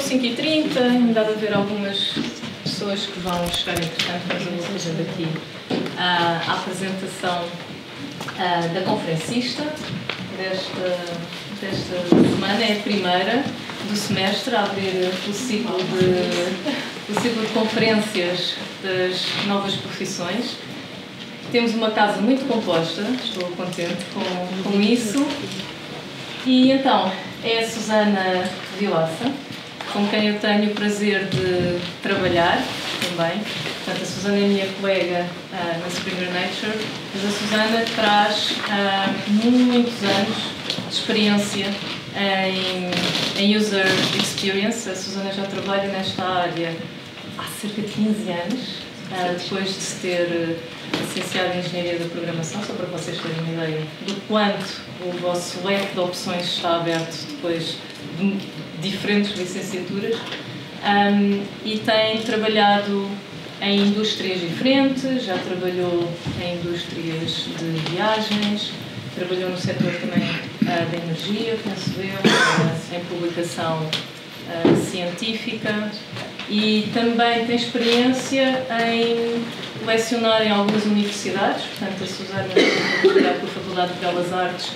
5h30, ainda há de haver algumas pessoas que vão chegar entretanto, mas eu vou fazer aqui a apresentação da conferencista desta semana. É a primeira do semestre a abrir o ciclo de conferências das novas profissões. Temos uma casa muito composta, estou contente com isso. E então, é a Susana Vilaça, com quem eu tenho o prazer de trabalhar também. Portanto, a Susana é minha colega na Springer Nature, mas a Susana traz muitos anos de experiência em User Experience. A Susana já trabalha nesta área há cerca de 15 anos, depois de se ter licenciado em Engenharia da Programação, só para vocês terem uma ideia do quanto o vosso leque de opções está aberto depois de diferentes licenciaturas, e tem trabalhado em indústrias diferentes, já trabalhou em indústrias de viagens, trabalhou no setor também da energia, penso eu, em publicação científica, e também tem experiência em lecionar em algumas universidades. Portanto, a Susana tem trabalhado com a Faculdade de Belas Artes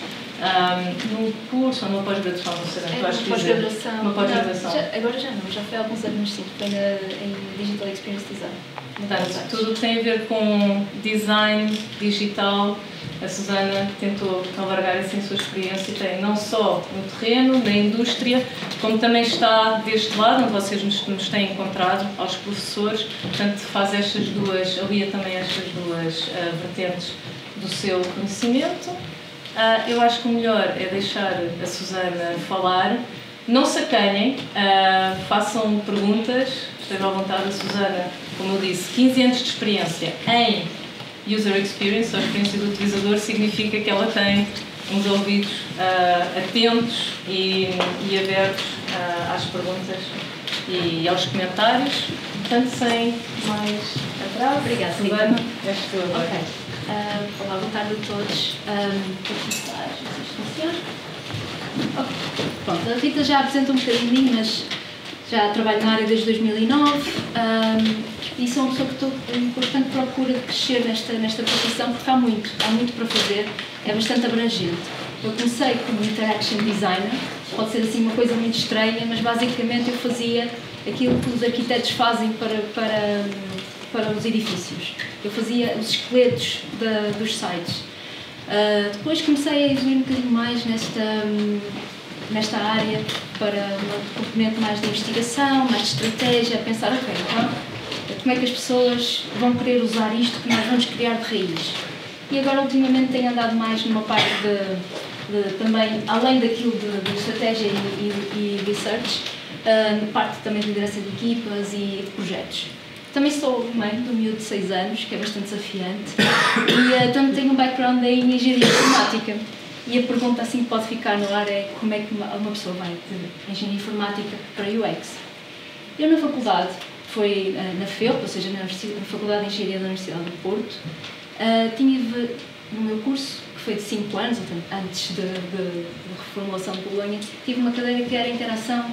num curso ou numa pós-graduação, não sei, uma pós-graduação. Uma pós-graduação. Agora já não, já foi há alguns anos, sim, foi em Digital Experience Design. Portanto, tudo o que tem a ver com design digital, a Susana tentou alargar assim a sua experiência, tem não só no terreno, na indústria, como também está deste lado, onde vocês nos têm encontrado, aos professores. Portanto, faz estas duas, alia também estas duas vertentes do seu conhecimento. Eu acho que o melhor é deixar a Susana falar. Não se acanhem, façam perguntas, estejam à vontade. A Susana, como eu disse, 15 anos de experiência em User Experience, a experiência do utilizador, significa que ela tem uns ouvidos atentos e abertos às perguntas e aos comentários. Portanto, sem mais atraso. Obrigada, Susana, és tu agora. Ok. Olá, boa tarde a todos. Vou começar, se funciona. Pronto, a Rita já apresenta um bocadinho de mim, mas já trabalho na área desde 2009 e sou uma pessoa que estou em constante procura de crescer nesta profissão, porque há muito para fazer, é bastante abrangente. Eu comecei como Interaction Designer, pode ser assim uma coisa muito estranha, mas basicamente eu fazia aquilo que os arquitetos fazem para os edifícios. Eu fazia os esqueletos dos sites. Depois comecei a evoluir um bocadinho mais nesta área para uma componente mais de investigação, mais de estratégia, a pensar, ok, então, como é que as pessoas vão querer usar isto que nós vamos criar de raiz. E agora, ultimamente, tenho andado mais numa parte também, além daquilo de estratégia e research, na parte também de liderança de equipas e de projetos. Também sou mãe de um miúdo de 6 anos, que é bastante desafiante, e também tenho um background em engenharia informática. E a pergunta assim que pode ficar no ar é como é que uma pessoa vai de engenharia informática para UX. Eu na faculdade, foi na FEUP, ou seja, na Faculdade de Engenharia da Universidade do Porto, tive no meu curso, que foi de 5 anos, antes da reformulação de Bolonha, tive uma cadeira que era interação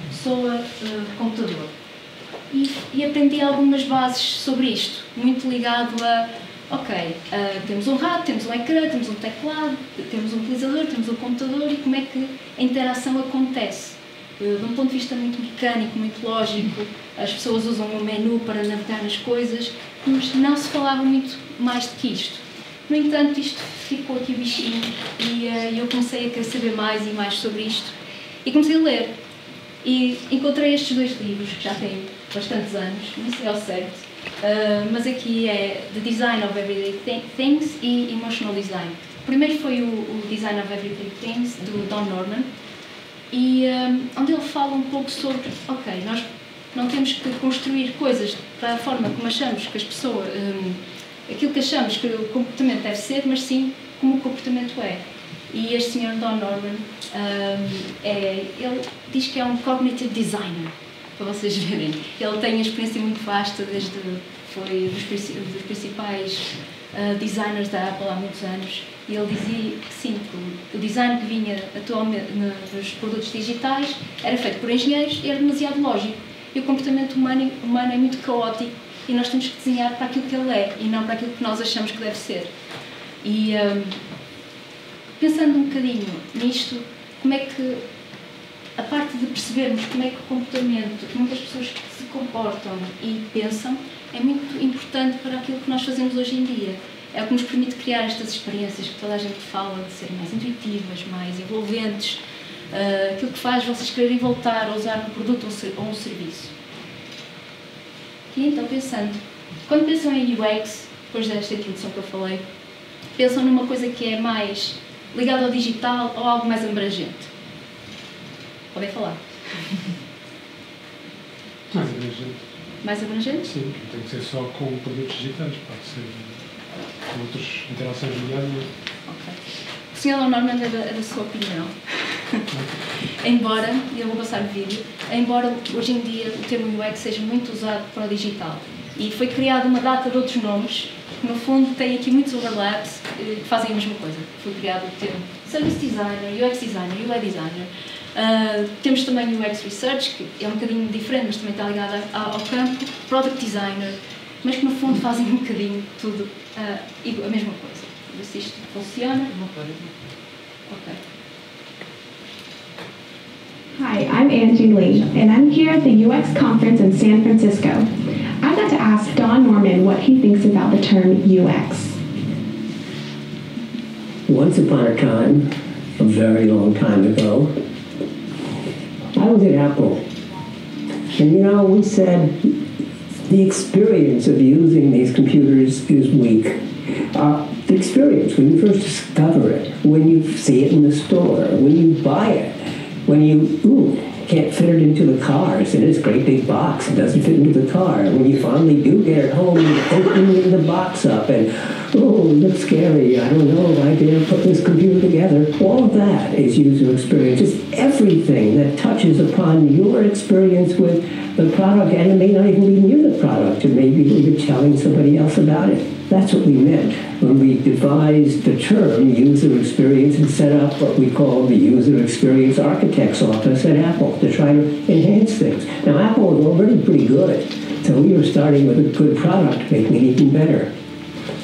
pessoa-computador. E aprendi algumas bases sobre isto, muito ligado a, ok, temos um rato, temos um ecrã, temos um teclado, temos um utilizador, temos um computador, e como é que a interação acontece. De um ponto de vista muito mecânico, muito lógico, as pessoas usam um menu para navegar nas coisas, mas não se falava muito mais do que isto. No entanto, isto ficou aqui o bichinho e eu comecei a querer saber mais e mais sobre isto e comecei a ler. E encontrei estes 2 livros, que já têm bastantes anos, não sei ao certo, mas aqui é The Design of Everyday Things e Emotional Design. O primeiro foi o Design of Everyday Things, do Don Norman, e onde ele fala um pouco sobre, ok, nós não temos que construir coisas da forma como achamos que as pessoas, aquilo que achamos que o comportamento deve ser, mas sim como o comportamento é. E este senhor Don Norman, ele diz que é um cognitive designer, para vocês verem. Ele tem uma experiência muito vasta, foi dos principais designers da Apple há muitos anos, e ele dizia que sim, que o design que vinha atualmente nos produtos digitais era feito por engenheiros e era demasiado lógico. E o comportamento humano é muito caótico e nós temos que desenhar para aquilo que ele é e não para aquilo que nós achamos que deve ser. E pensando um bocadinho nisto, como é que a parte de percebermos como é que o comportamento, como é que as pessoas se comportam e pensam, é muito importante para aquilo que nós fazemos hoje em dia. É o que nos permite criar estas experiências que toda a gente fala, de serem mais intuitivas, mais envolventes, aquilo que faz vocês quererem voltar a usar um produto ou um serviço. E então, quando pensam em UX, depois desta introdução que eu falei, pensam numa coisa que é mais ligada ao digital ou algo mais abrangente? Podem falar. Mais abrangente. Mais abrangente? Sim, não tem que ser só com produtos digitais, pode ser com outras interações do dia a dia. Ok. O Sr. Norman é da sua opinião. Embora, e eu vou passar o vídeo, embora hoje em dia o termo UX seja muito usado para o digital e foi criada uma data de outros nomes, que no fundo tem aqui muitos overlaps que fazem a mesma coisa. Foi criado o termo Service Designer, UX Designer, UI Designer. Temos também UX Research, que é um bocadinho diferente, mas também está ligado ao campo, Product Designer, mas que no fundo fazem um bocadinho tudo a mesma coisa. Ver se isto funciona. Ok. Hi, I'm Angie Lee, and I'm here at the UX conference in San Francisco. I got to ask Don Norman what he thinks about the term UX. Once upon a time, a very long time ago, I was at Apple. And we said the experience of using these computers is weak. The experience, when you first discover it, when you see it in the store, when you buy it, when you can't fit it into the car, it's in this great big box, it doesn't fit into the car. When you finally do get it home, you open the box up and, it looks scary, I don't know if I dare put this computer together. All of that is user experience. It's everything that touches upon your experience with the product, and it may not even be near the product, or maybe you're telling somebody else about it. That's what we meant when we devised the term user experience and set up what we call the User Experience Architect's Office at Apple to try to enhance things. Now, Apple was already pretty good, so we were starting with a good product, making it even better.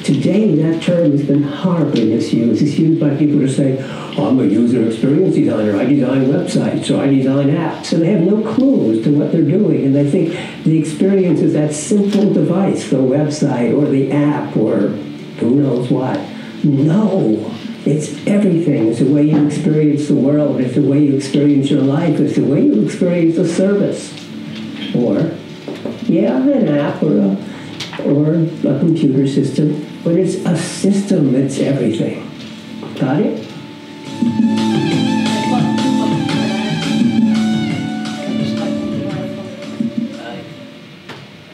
Today, that term has been horribly misused. It's used by people to say, I'm a user experience designer, I design websites, or I design apps. So they have no clue as to what they're doing, and they think the experience is that simple device, the website, or the app, or who knows what. No, it's everything. It's the way you experience the world, it's the way you experience your life, it's the way you experience a service. Or, an app, or a computer system, but it's a system that's everything. Got it?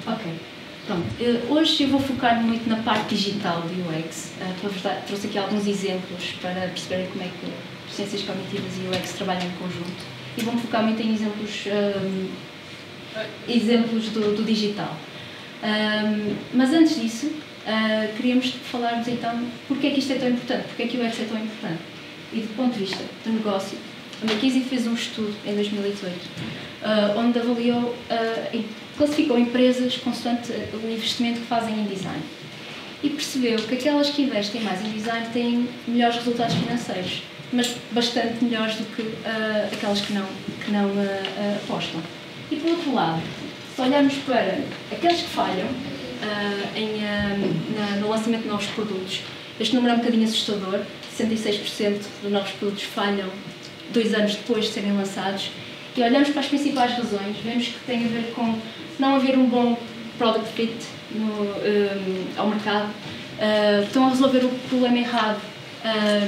Ok, pronto. Hoje eu vou focar muito na parte digital do UX. Trouxe aqui alguns exemplos para perceberem como é que ciências cognitivas e UX trabalham em conjunto. E vou-me focar muito em exemplos do digital. Mas antes disso, queríamos falar-vos então porque é que isto é tão importante, porque é que o UX é tão importante. E do ponto de vista do negócio, a McKinsey fez um estudo em 2018, onde avaliou e classificou empresas consoante o investimento que fazem em design. E percebeu que aquelas que investem mais em design têm melhores resultados financeiros, mas bastante melhores do que aquelas que não apostam. E por outro lado, se olharmos para aqueles que falham no lançamento de novos produtos, este número é um bocadinho assustador. 66% dos novos produtos falham 2 anos depois de serem lançados. E olhamos para as principais razões, vemos que tem a ver com não haver um bom product fit ao mercado, estão a resolver o problema errado,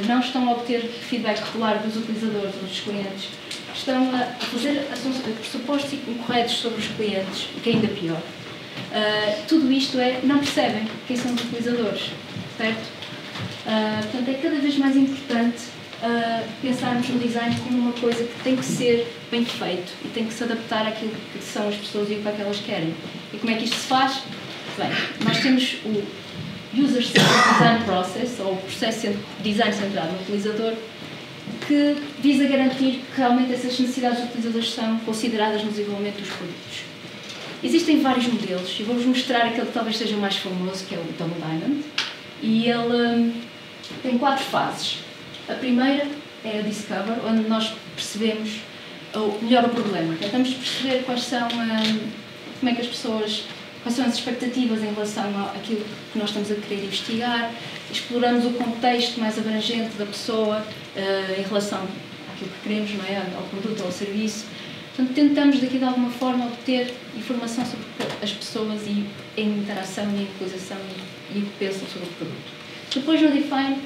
não estão a obter feedback regular dos utilizadores ou dos clientes, estão a fazer pressupostos incorretos sobre os clientes, o que é ainda pior. Tudo isto não percebem quem são os utilizadores, certo? Portanto, é cada vez mais importante pensarmos no design como uma coisa que tem que ser bem feito e tem que se adaptar àquilo que são as pessoas e o que é que elas querem. E como é que isto se faz? Bem, nós temos User-Centered Design Process, ou processo de design centrado no utilizador, que visa garantir que realmente essas necessidades dos utilizadores são consideradas no desenvolvimento dos produtos. Existem vários modelos, e vou-vos mostrar aquele que talvez seja o mais famoso, que é o Double Diamond, e ele tem 4 fases. A primeira é a Discover, onde nós percebemos melhor o problema. Tentamos perceber quais são, como é que as pessoas, quais são as expectativas em relação àquilo que nós estamos a querer investigar, exploramos o contexto mais abrangente da pessoa em relação àquilo que queremos, não é? Ao produto ou ao serviço. Portanto, tentamos daqui de alguma forma obter informação sobre as pessoas e em interação e em utilização e o que pensam sobre o produto. Depois no Define,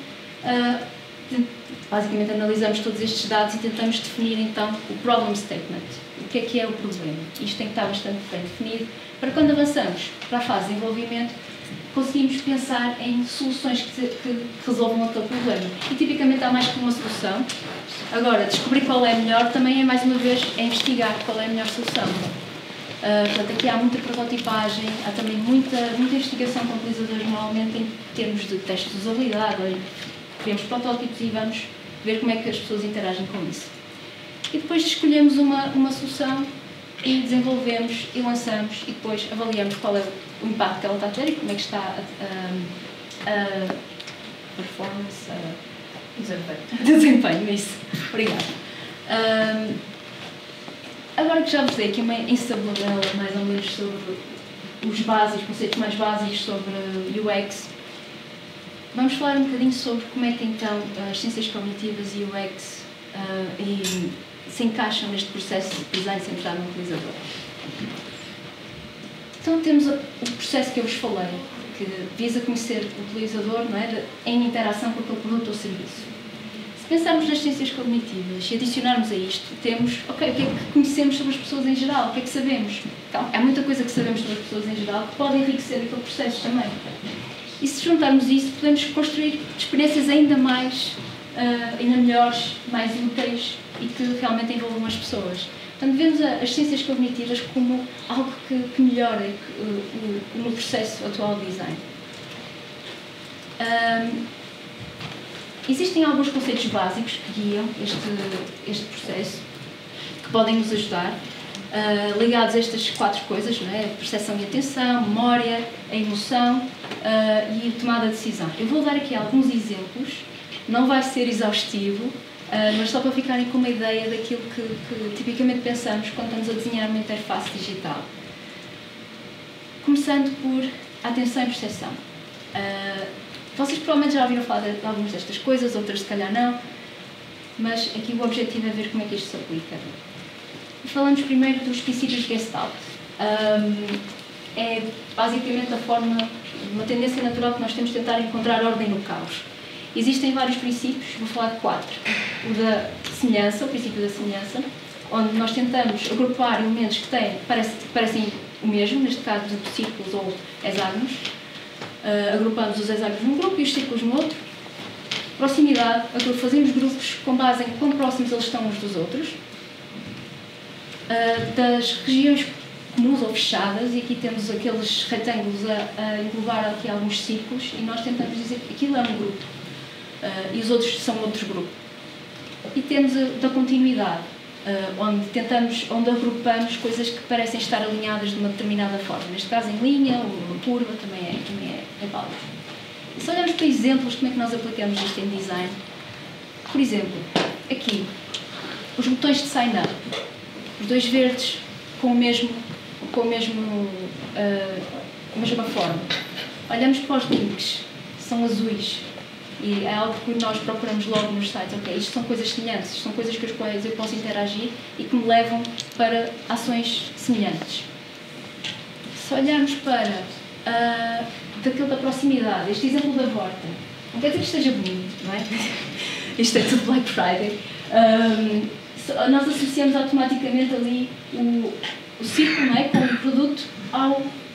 basicamente analisamos todos estes dados e tentamos definir então o Problem Statement. O que é o problema? Isto tem que estar bastante bem definido para quando avançamos para a fase de desenvolvimento conseguimos pensar em soluções que resolvam aquele problema. E tipicamente há mais que uma solução. Agora, descobrir qual é a melhor também é, mais uma vez, investigar qual é a melhor solução. Portanto, aqui há muita prototipagem, há também muita investigação com utilizadores, normalmente em termos de testes de usabilidade. Criamos protótipos e vamos ver como é que as pessoas interagem com isso. E depois escolhemos uma solução e desenvolvemos e lançamos e depois avaliamos qual é o impacto que ela está a ter e como é que está a performance, desempenho, isso. Obrigada. Agora que já vos dei aqui uma ensabudela mais ou menos sobre os conceitos mais básicos sobre UX, vamos falar um bocadinho sobre como é que então as ciências cognitivas e UX se encaixam neste processo de design centrado no utilizador. Então temos o processo que eu vos falei, que visa conhecer o utilizador, não é, em interação com aquele produto ou serviço. Se pensarmos nas ciências cognitivas e adicionarmos a isto, temos, ok, o que é que conhecemos sobre as pessoas em geral, o que é que sabemos? Então, há muita coisa que sabemos sobre as pessoas em geral que pode enriquecer aquele processo também. E se juntarmos isso, podemos construir experiências ainda melhores, mais úteis e que realmente envolvam as pessoas. Portanto, vemos as ciências cognitivas como algo que melhora no processo atual de design. Existem alguns conceitos básicos que guiam este processo, que podem nos ajudar, ligados a estas 4 coisas, não é? A percepção e atenção, memória, a emoção e a tomada de decisão. Eu vou dar aqui alguns exemplos, não vai ser exaustivo, mas só para ficarem com uma ideia daquilo que tipicamente pensamos quando estamos a desenhar uma interface digital. Começando por atenção e percepção. Vocês provavelmente já ouviram falar de algumas destas coisas, outras se calhar não, mas aqui o objetivo é ver como é que isto se aplica. Falamos primeiro dos princípios de Gestalt. É basicamente uma tendência natural que nós temos de tentar encontrar ordem no caos. Existem vários princípios, vou falar de 4. O da semelhança, o princípio da semelhança, onde nós tentamos agrupar elementos que parecem o mesmo, neste caso, por exemplo, círculos ou hexágonos. Agrupamos os hexágonos num grupo e os círculos no outro. Proximidade, fazemos grupos com base em quão próximos eles estão uns dos outros. Das regiões comuns ou fechadas, e aqui temos aqueles retângulos a englobar aqui alguns círculos, e nós tentamos dizer que aquilo é um grupo. E os outros são outros grupos. E temos da continuidade, onde agrupamos coisas que parecem estar alinhadas de uma determinada forma. Neste caso, em linha ou uma curva, também é válido. E se olharmos para exemplos, como é que nós aplicamos isto em design? Por exemplo, aqui, os botões de sign up. Os 2 verdes com a mesma forma. Olhamos para os links, são azuis. E é algo que nós procuramos logo nos sites. Ok, isto são coisas semelhantes, são coisas com as quais eu posso interagir e que me levam para ações semelhantes. Se olharmos para daquilo da proximidade, este exemplo da Vorta, não quer dizer que esteja bonito, não é? Isto é tudo Black Friday. Nós associamos automaticamente ali o círculo, não é, com o produto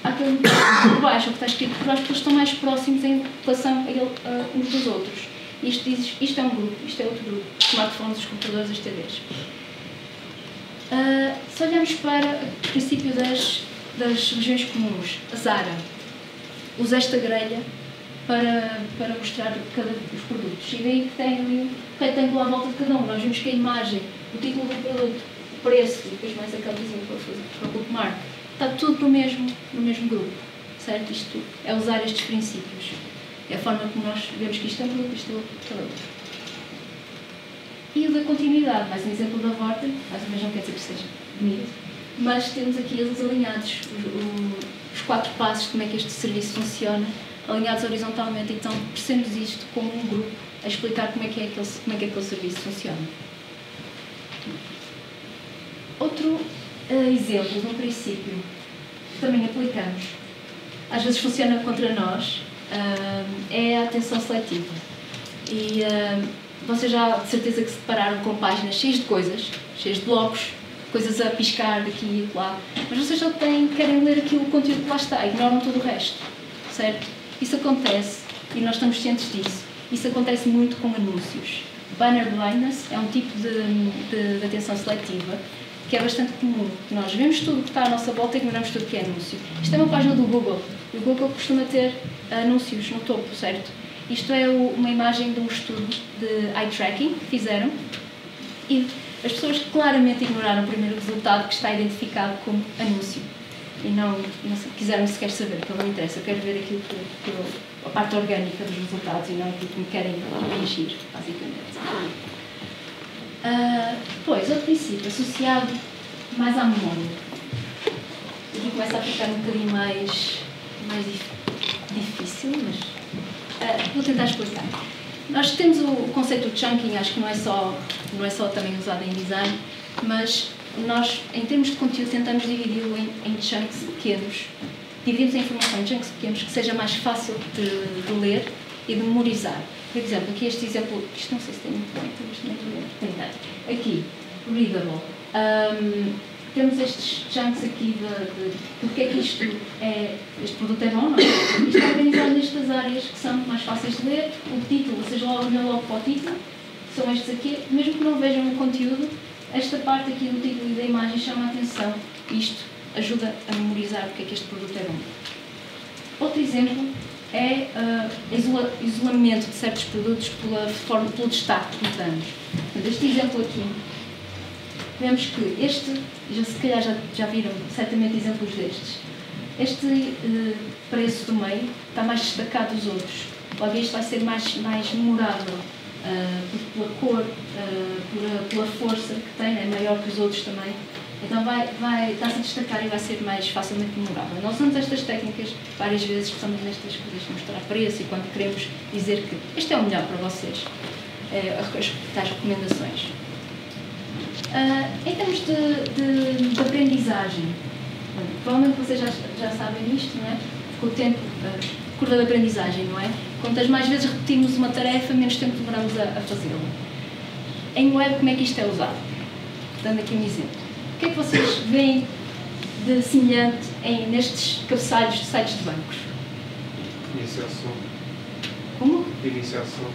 àquele por baixo, o que está escrito por baixo, porque eles estão mais próximos em relação a uns dos outros. Isto diz, isto é um grupo, isto é outro grupo, os smartphones, os computadores, as TVs. Se olharmos para o princípio das regiões comuns, a Zara usa esta grelha para mostrar os produtos. E daí que tem ali um retângulo à volta de cada um. Nós vimos que a imagem, o título do produto, o preço, e depois mais aquela vizinha para o bookmark, está tudo no mesmo grupo, certo? Isto é usar estes princípios. É a forma como nós vemos que isto é um produto, isto é outro. E o da continuidade, mais um exemplo da Vorten, mais ou menos não quer dizer que seja bonito, mas temos aqui eles alinhados, os 4 passos de como é que este serviço funciona, alinhados horizontalmente. Então percebemos isto como um grupo a explicar como é que aquele serviço funciona. Outro exemplo de um princípio que também aplicamos, às vezes funciona contra nós, é a atenção seletiva. E vocês já de certeza que se depararam com páginas cheias de coisas, cheias de blocos, coisas a piscar daqui e lá, mas vocês só querem ler aquilo, o conteúdo que lá está, ignoram todo o resto, certo? Isso acontece, e nós estamos cientes disso, isso acontece muito com anúncios. Banner blindness é um tipo de atenção seletiva que é bastante comum. Nós vemos tudo o que está à nossa volta e ignoramos tudo que é anúncio. Isto é uma página do Google. O Google costuma ter anúncios no topo, certo? Isto é uma imagem de um estudo de eye tracking que fizeram e as pessoas claramente ignoraram o primeiro resultado que está identificado como anúncio. E não quiseram sequer saber, porque não me interessa. Eu quero ver aquilo a parte orgânica dos resultados e não aquilo que me querem atingir, basicamente. Depois, outro princípio associado mais à memória. Aqui começa a ficar um bocadinho mais difícil, mas vou tentar explicar. Nós temos o conceito de chunking, acho que não é só também usado em design, mas nós, em termos de conteúdo, tentamos dividi-lo em chunks pequenos. Dividimos a informação em chunks pequenos que seja mais fácil de ler e de memorizar. Por exemplo, aqui este exemplo, isto não sei se tem muito bem, tem. Aqui, readable. Temos estes chunks aqui de porque é que este produto é bom, não é? Isto é organizado nestas áreas que são mais fáceis de ler. O título, vocês olham logo para o título, são estes aqui. Mesmo que não vejam o conteúdo, esta parte aqui do título e da imagem chama a atenção. Isto ajuda a memorizar porque é que este produto é bom. Outro exemplo é isolamento de certos produtos pelo destaque que damos. Este exemplo aqui, vemos que se calhar já viram certamente exemplos destes. Este preço do meio está mais destacado dos outros. Logo, este vai ser mais memorável pela cor, pela força que tem, é maior que os outros também. Então está-se a destacar e vai ser mais facilmente memorável. Nós usamos estas técnicas várias vezes, especialmente nestas coisas de mostrar preço e quando queremos dizer que este é o melhor para vocês, as recomendações. Em termos de aprendizagem, provavelmente vocês já sabem isto, não é? Com o tempo, curva de aprendizagem, não é? Quantas mais vezes repetimos uma tarefa, menos tempo demoramos a fazê-la. Em web, como é que isto é usado? Dando aqui um exemplo. O que é que vocês veem de semelhante nestes cabeçalhos de sites de bancos? Iniciação. Como? Iniciação.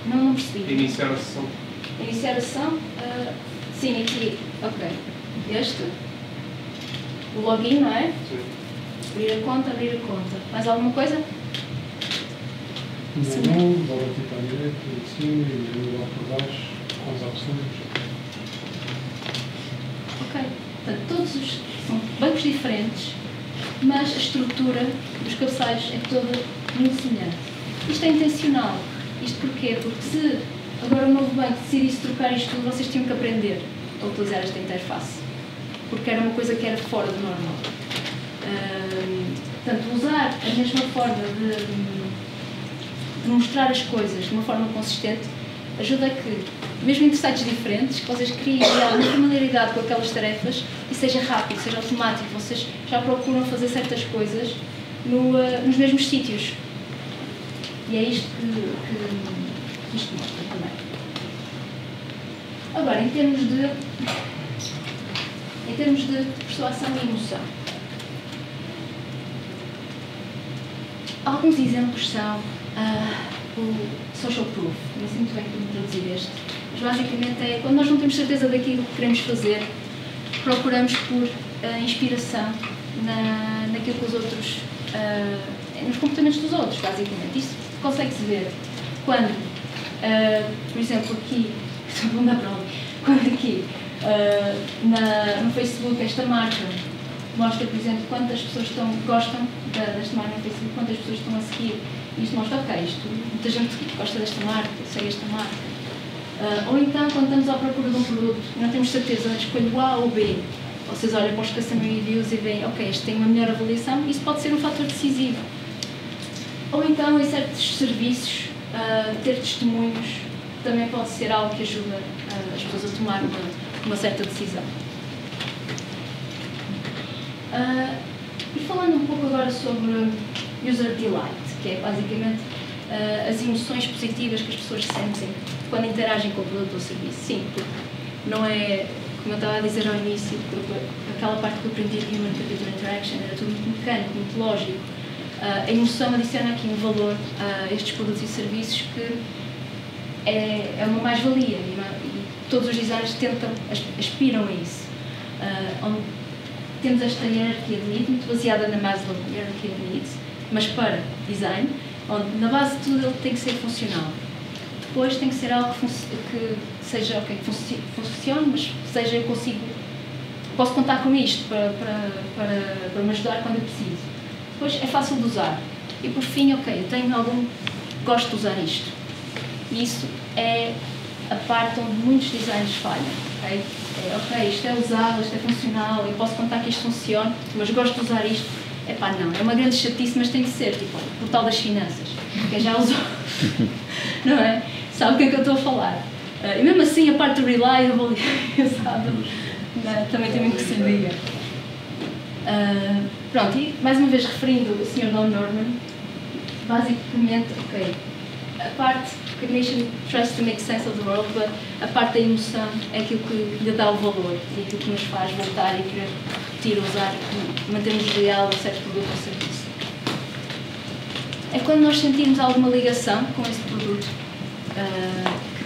Não percebi. Iniciar a sessão. Iniciar a sessão? Sim, aqui. Ok. Este. O login, não é? Sim. Abrir a conta. Mais alguma coisa? Menu, bola tipo à direita, de cima e menu lá por baixo, com as opções. Ok. Portanto, todos são bancos diferentes, mas a estrutura dos cabeçalhos é toda muito semelhante. Isto é intencional. Isto porquê? Porque se agora o novo banco decidisse trocar isto tudo, vocês tinham que aprender a utilizar esta interface. Porque era uma coisa que era fora do normal. Portanto, usar a mesma forma de mostrar as coisas de uma forma consistente ajuda a que, mesmo entre sites diferentes, que vocês criem alguma familiaridade com aquelas tarefas e seja rápido, seja automático. Vocês já procuram fazer certas coisas nos mesmos sítios. E é isto que isto mostra também. Agora, em termos de persuasão e emoção, alguns exemplos são o social proof. Não sei muito bem como traduzir este, mas basicamente é quando nós não temos certeza daquilo que queremos fazer, procuramos por inspiração naquilo que os outros nos comportamentos dos outros, basicamente. Isto consegue-se ver quando, por exemplo, aqui, quando aqui no Facebook esta marca mostra, por exemplo, quantas pessoas gostam desta marca no Facebook, quantas pessoas estão a seguir. E isto mostra, ok, muita gente gosta desta marca, segue esta marca. Ou então, quando estamos à procura de um produto, não temos certeza, escolho o A ou o B. Vocês olham para os customer reviews e veem, ok, este tem uma melhor avaliação, isso pode ser um fator decisivo. Ou então, em certos serviços, ter testemunhos também pode ser algo que ajuda as pessoas a tomar uma certa decisão. E falando um pouco agora sobre user delight, que é basicamente as emoções positivas que as pessoas sentem quando interagem com o produto ou serviço. Sim, porque não é, como eu estava a dizer ao início, aquela parte que eu aprendi de Human Computer Interaction era tudo muito mecânico, muito lógico. A emoção adiciona aqui um valor a estes produtos e serviços que é uma mais-valia e todos os designers aspiram a isso. Onde temos esta hierarquia de needs, muito baseada na Maslow hierarquia de needs, mas para design, onde na base de tudo ele tem que ser funcional. Depois tem que ser algo que seja, ok, que funcione, mas seja posso contar com isto para me ajudar quando eu preciso. Depois é fácil de usar. E por fim, ok, eu tenho gosto de usar isto. E isso é a parte onde muitos designers falham, ok? Ok, isto é usável, isto é funcional, eu posso contar que isto funcione, mas gosto de usar isto. Epá, não, é uma grande chatice, mas tem de ser, tipo, o portal das finanças. Quem já usou, não é? Sabe o que é que eu estou a falar. E mesmo assim, a parte do reliable, sabe? Também tem muito que se diga. Pronto, e mais uma vez referindo o Sr. Don Norman, basicamente, ok, a parte cognition tries to make sense of the world, but a parte da emoção é aquilo que lhe dá o valor e aquilo que nos faz voltar e querer repetir, usar, mantermos leal a certo produto ou serviço. É quando nós sentimos alguma ligação com esse produto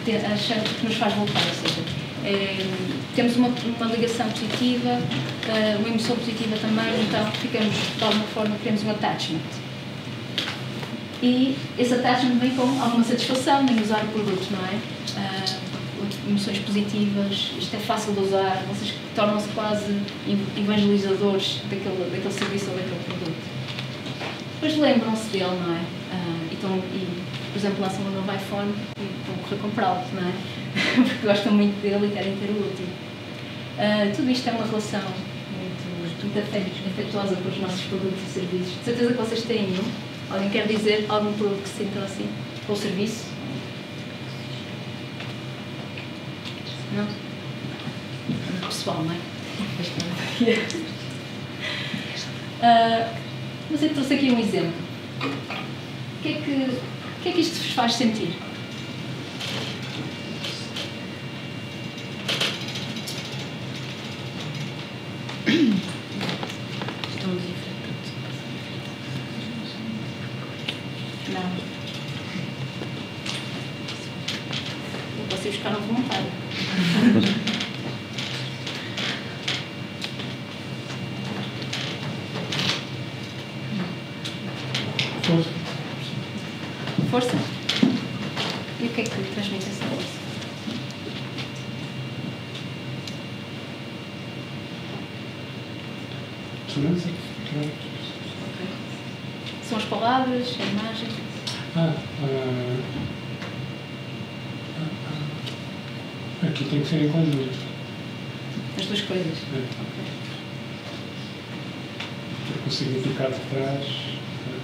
que nos faz voltar, ou seja, temos uma ligação positiva, uma emoção positiva também, então ficamos, de alguma forma, temos um attachment. E esse attachment vem com alguma satisfação em usar o produto, não é? Emoções positivas, isto é fácil de usar, vocês tornam-se quase evangelizadores daquele serviço ou daquele produto. Depois lembram-se dele, não é? Por exemplo, lançam um novo iPhone e vão correr comprá-lo, não é? Porque gostam muito dele e querem ter o último. Tudo isto é uma relação muito afetuosa com os nossos produtos e serviços. De certeza que vocês têm um. Alguém quer dizer algum produto que se sintam assim? Ou serviço? Não? É pessoal, não é? Mas eu trouxe aqui um exemplo. O que é que isto vos faz sentir? Não. Vocês ficaram voluntários. Força. Força? E o que é que transmite essa força? Segurança. São as palavras, a imagem? Aqui tem que ser em conjunto. As duas coisas? Porque o significado que traz,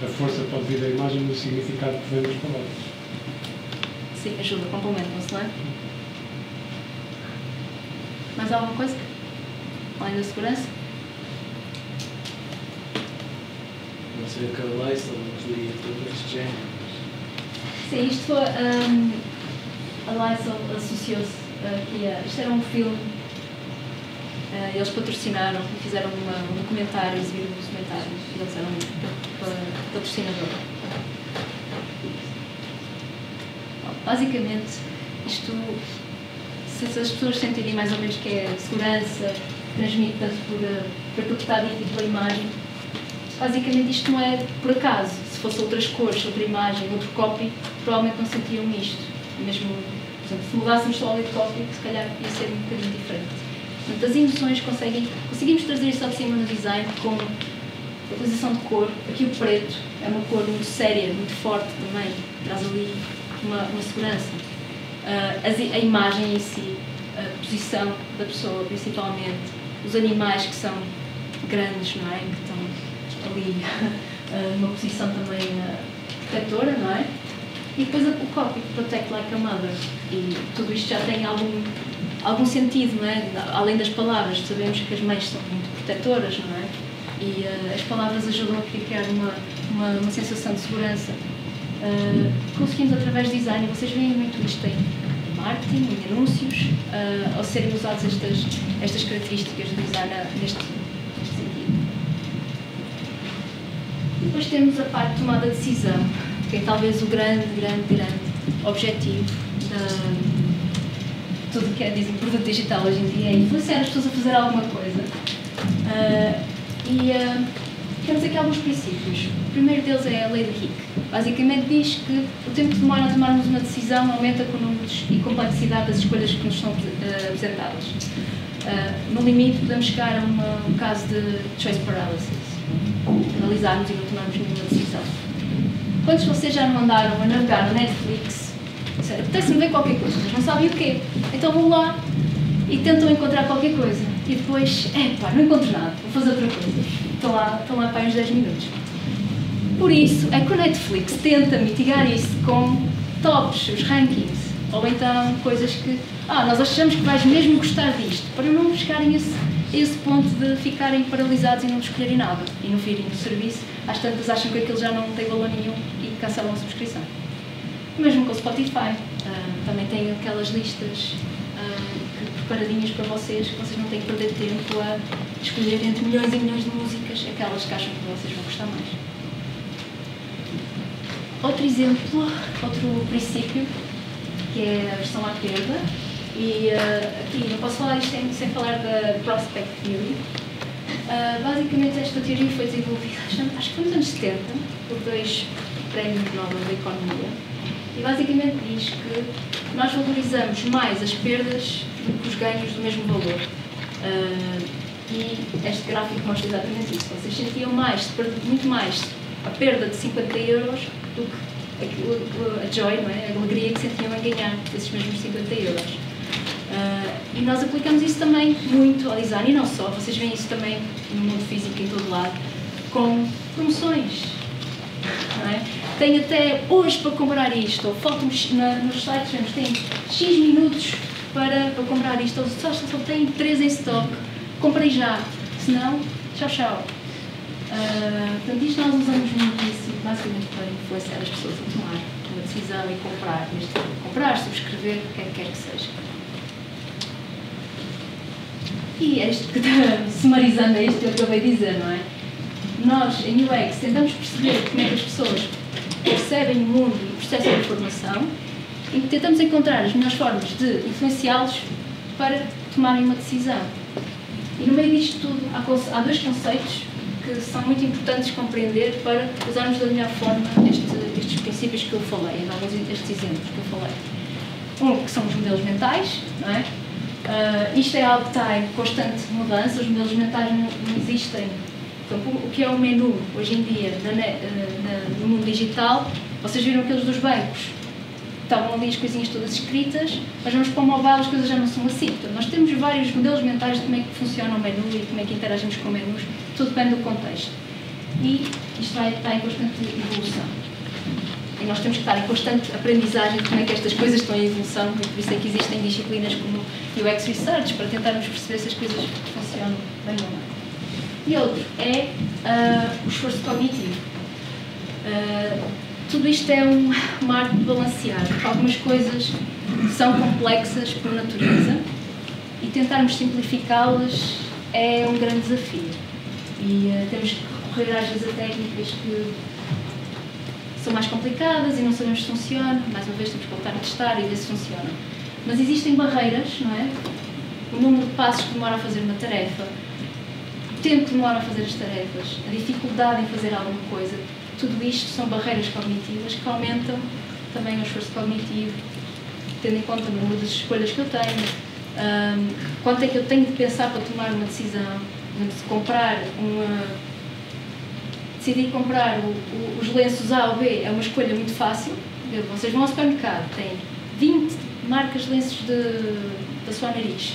a força pode vir da imagem, mas o significado que vem das palavras. Sim, ajuda, complementam-se, não é? Mais alguma coisa? Além da segurança? Não sei o que a Lysol incluía todo este género. Sim, isto foi. A Lysol associou-se aqui a. Isto era um filme. Eles patrocinaram e fizeram um documentário, exibiram um documentário. E eles eram patrocinador. Basicamente, isto. Se as pessoas sentirem mais ou menos que é segurança, transmite tanto por aquilo que está dito e pela imagem, basicamente isto não é por acaso. Se fosse outras cores, outra imagem, outro copy, provavelmente não sentiam isto. Mesmo, por exemplo, se mudássemos só o copy, se calhar ia ser um bocadinho diferente. Portanto, as emoções conseguimos trazer isso ao de cima no design com a utilização de cor. Aqui o preto é uma cor muito séria, muito forte também, traz ali uma segurança. A imagem em si, a posição da pessoa principalmente, os animais que são grandes, não é? Que estão ali numa posição também protetora, não é? E depois o copy, protect like a mother. E tudo isto já tem algum sentido, não é? Além das palavras, sabemos que as mães são muito protetoras, não é? E as palavras ajudam a criar uma sensação de segurança. Conseguimos através de design, vocês veem muito isto em marketing, em anúncios, ao serem usadas estas características do design neste sentido. Depois temos a parte de tomada de decisão, que é talvez o grande objetivo de tudo o que é produto digital hoje em dia, é influenciar as pessoas a fazer alguma coisa. Temos aqui alguns princípios. O primeiro deles é a lei de Hick. Basicamente diz que o tempo que demora a tomarmos uma decisão aumenta com números e complexidade das escolhas que nos são apresentadas. No limite, podemos chegar a um caso de choice paralysis. Analisarmos e não tomarmos nenhuma decisão. Quantos de vocês já não andaram a navegar no Netflix? Apetece-me ver qualquer coisa, mas não sabem o quê. Então vão lá e tentam encontrar qualquer coisa. E depois, não encontro nada, vou fazer outra coisa. Estão lá para uns 10 minutos. Por isso, é que o Netflix tenta mitigar isso com tops, os rankings. Ou então coisas que, nós achamos que vais mesmo gostar disto, para não chegarem a esse ponto de ficarem paralisados e não escolherem nada. E não virem do serviço, às tantas acham que aquilo já não tem valor nenhum e cancelam a subscrição. Mesmo com o Spotify, também tem aquelas listas preparadinhas para vocês, que vocês não têm que perder tempo a escolher entre milhões e milhões de músicas, aquelas que acham que vocês vão gostar mais. Outro exemplo, outro princípio, que é a versão à perda, e aqui não posso falar isto sem falar da Prospect Theory. Basicamente esta teoria foi desenvolvida, acho que foi nos anos 70, por 2 prémios Nobel da Economia, e basicamente diz que nós valorizamos mais as perdas do que os ganhos do mesmo valor. E este gráfico mostra exatamente isso. Vocês sentiam muito mais a perda de 50 euros do que a joy, não é? A alegria que sentiam em ganhar esses mesmos 50 euros. E nós aplicamos isso também muito ao design, e não só, vocês veem isso também no mundo físico em todo lado, com promoções. Não é? Tem até hoje para comprar isto, ou faltam nos sites, tem X minutos para comprar isto, ou só tem 3 em stock, comprei já, senão, tchau. Portanto, isto nós usamos muitíssimo, basicamente para influenciar as pessoas a tomar uma decisão e comprar, subscrever, o que quer que seja. E é isto que sumarizando isto que eu acabei de dizer, não é? Nós, em UX, tentamos perceber como é que as pessoas percebem o mundo e processam a informação e tentamos encontrar as melhores formas de influenciá-los para tomarem uma decisão. E no meio disto tudo, há 2 conceitos que são muito importantes compreender para usarmos da melhor forma estes princípios que eu falei, estes exemplos que eu falei. Que são os modelos mentais, não é? Isto é algo que está em constante mudança, os modelos mentais não existem. Então, o que é o menu hoje em dia no mundo digital? Vocês viram aqueles dos bancos? Estavam ali as coisinhas todas escritas, mas vamos para o mobile, as coisas já não são assim. Portanto, nós temos vários modelos mentais de como é que funciona o menu e como é que interagimos com menus, tudo depende do contexto. E isto vai estar em constante evolução. E nós temos que estar em constante aprendizagem de como é que estas coisas estão em evolução, e por isso é que existem disciplinas como UX Research, para tentarmos perceber se as coisas funcionam bem ou não. E outro é o esforço cognitivo. Tudo isto é uma arte de balancear. Algumas coisas são complexas por natureza e tentarmos simplificá-las é um grande desafio. E temos que recorrer às vezes a técnicas que são mais complicadas e não sabemos se funcionam. Mais uma vez temos que voltar a testar e ver se funciona. Mas existem barreiras, não é? O número de passos que demora a fazer uma tarefa, o tempo que demoram a fazer as tarefas, a dificuldade em fazer alguma coisa, tudo isto são barreiras cognitivas que aumentam também o esforço cognitivo, tendo em conta o número de escolhas que eu tenho, quanto é que eu tenho de pensar para tomar uma decisão, decidir comprar os lenços A ou B é uma escolha muito fácil. Vocês vão ao supermercado, têm 20 marcas de lenços da sua nariz.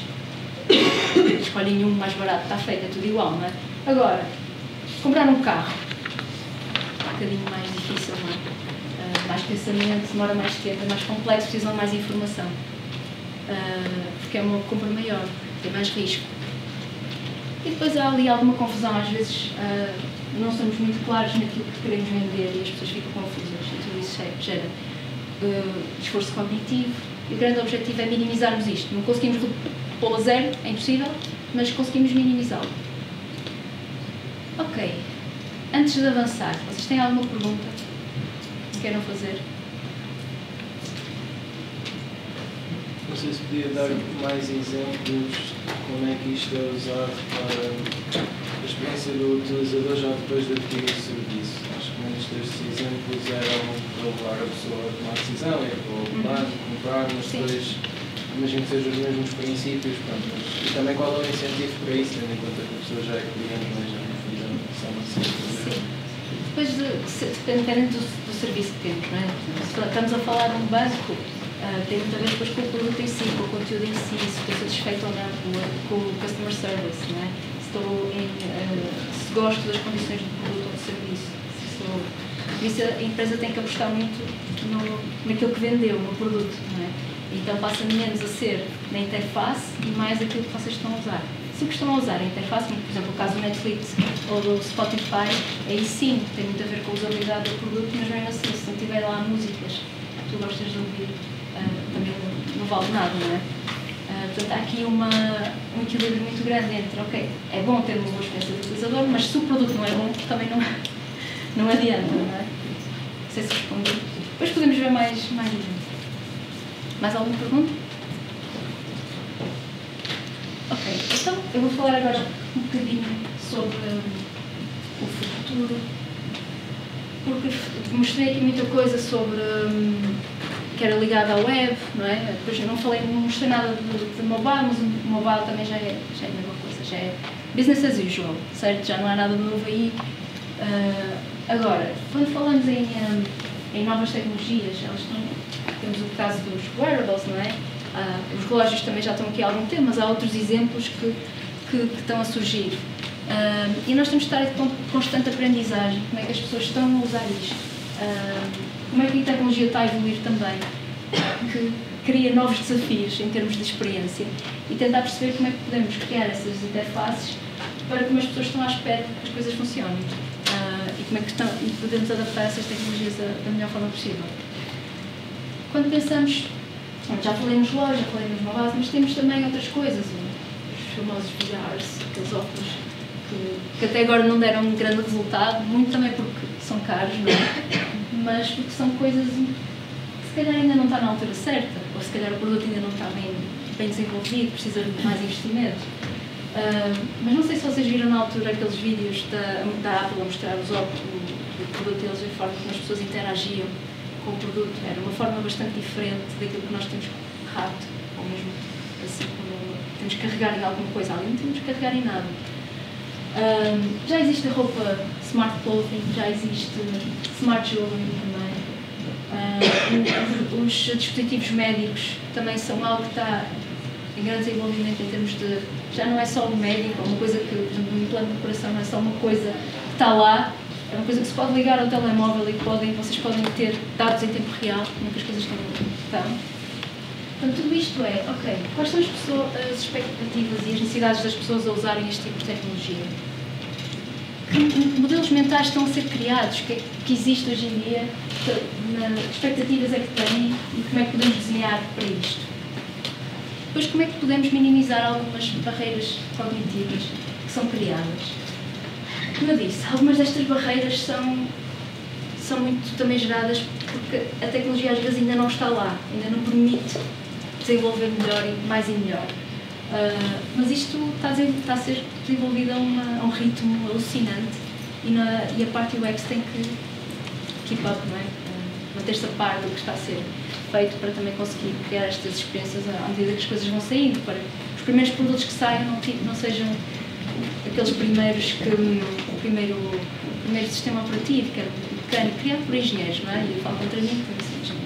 Escolhem um mais barato, está feito, é tudo igual, não é? Agora, comprar um carro, um bocadinho mais difícil, não é? Mais pensamento, demora mais tempo, é mais complexo, precisam de mais informação. Porque é uma compra maior, tem mais risco. E depois há ali alguma confusão, às vezes não somos muito claros naquilo que queremos vender e as pessoas ficam confusas. E tudo isso gera esforço cognitivo. E o grande objetivo é minimizarmos isto. Não conseguimos pô-lo a zero, é impossível, mas conseguimos minimizá-lo. Ok. Antes de avançar, vocês têm alguma pergunta que queiram fazer? Não sei se podia dar mais exemplos de como é que isto é usado para a experiência do utilizador já depois de adquirir o serviço. Acho que muitos destes exemplos eram para levar a pessoa a tomar decisão, ir para o banco, comprar, mas depois imagino que sejam os mesmos princípios. Pronto, mas, e também qual é o incentivo para isso, tendo em conta que a pessoa já é cliente, mas já não fizeram só uma decisão. Sim. Depois dependendo do serviço que temos, não é? Se estamos a falar de um banco, tem muito a ver depois com o produto em si, com o conteúdo em si, se estou satisfeito ou não com o customer service, não é? Se gosto das condições do produto ou do serviço. Por isso a empresa tem que apostar muito naquilo que vendeu, no produto, não é? Então passa menos a ser na interface e mais aquilo que vocês estão a usar. Se o que estão a usar a interface, por exemplo, o caso do Netflix ou do Spotify, aí sim tem muito a ver com a usabilidade do produto, mas mesmo assim, se não tiver lá músicas que tu gostas de ouvir, também não vale nada, não é? Portanto, há aqui um equilíbrio muito grande entre, ok, é bom ter uma boa experiência do utilizador, mas se o produto não é bom, também não adianta, não é? Não sei se respondi. Depois podemos ver mais exemplos. Mais alguma pergunta? Ok, então eu vou falar agora um bocadinho sobre o futuro, porque mostrei aqui muita coisa sobre que era ligada à web, não é? Depois eu não mostrei nada de mobile, mas o mobile também já é a mesma coisa, já é business as usual, certo? Já não há nada de novo aí. Agora, quando falamos em novas tecnologias, temos o caso dos wearables, não é? Os relógios também já estão aqui há algum tempo, mas há outros exemplos que estão a surgir. E nós temos de estar em constante aprendizagem, como é que as pessoas estão a usar isto, como é que a tecnologia está a evoluir também, que cria novos desafios em termos de experiência e tentar perceber como é que podemos criar essas interfaces para como as pessoas estão à espera que as coisas funcionem e como é que podemos adaptar essas tecnologias da melhor forma possível. Quando pensamos, já falei nos relógios, já falei nos mobiles, mas temos também outras coisas, os famosos VRs, aqueles óculos que até agora não deram um grande resultado, muito também porque são caros, não é? Mas porque são coisas que se calhar ainda não está na altura certa, ou se calhar o produto ainda não está bem desenvolvido, precisa de mais investimento. Mas não sei se vocês viram na altura aqueles vídeos da Apple a mostrar o produto deles, a forma como as pessoas interagiam com o produto. Era uma forma bastante diferente daquilo que nós temos rato, ou mesmo assim, quando temos que carregar em alguma coisa ali, não temos que carregar em nada. Já existe a roupa smart clothing, já existe smart jewelry também. Os dispositivos médicos também são algo que está em grande desenvolvimento em termos de... Já não é só o médico, é uma coisa que, por exemplo, o implante do coração não é só uma coisa que está lá, é uma coisa que se pode ligar ao telemóvel e vocês podem ter dados em tempo real, como é que as coisas estão. Portanto, tudo isto é, ok, quais são as expectativas e as necessidades das pessoas a usarem este tipo de tecnologia? Que modelos mentais estão a ser criados? O que existe hoje em dia? Que expectativas é que têm e como é que podemos desenhar para isto? Depois, como é que podemos minimizar algumas barreiras cognitivas que são criadas? Como eu disse, algumas destas barreiras são muito também geradas porque a tecnologia às vezes ainda não está lá, ainda não permite desenvolver melhor e mais e melhor. Mas isto está a ser desenvolvido a um ritmo alucinante e a parte UX tem que keep up, não é? Manter-se a par do que está a ser feito para também conseguir criar estas experiências à medida que as coisas vão saindo, para os primeiros produtos que saiam não sejam aqueles primeiros que o primeiro sistema operativo, que era mecânico, criado por engenheiros, não é? E eu falo contra mim, porque eu sou engenheiro.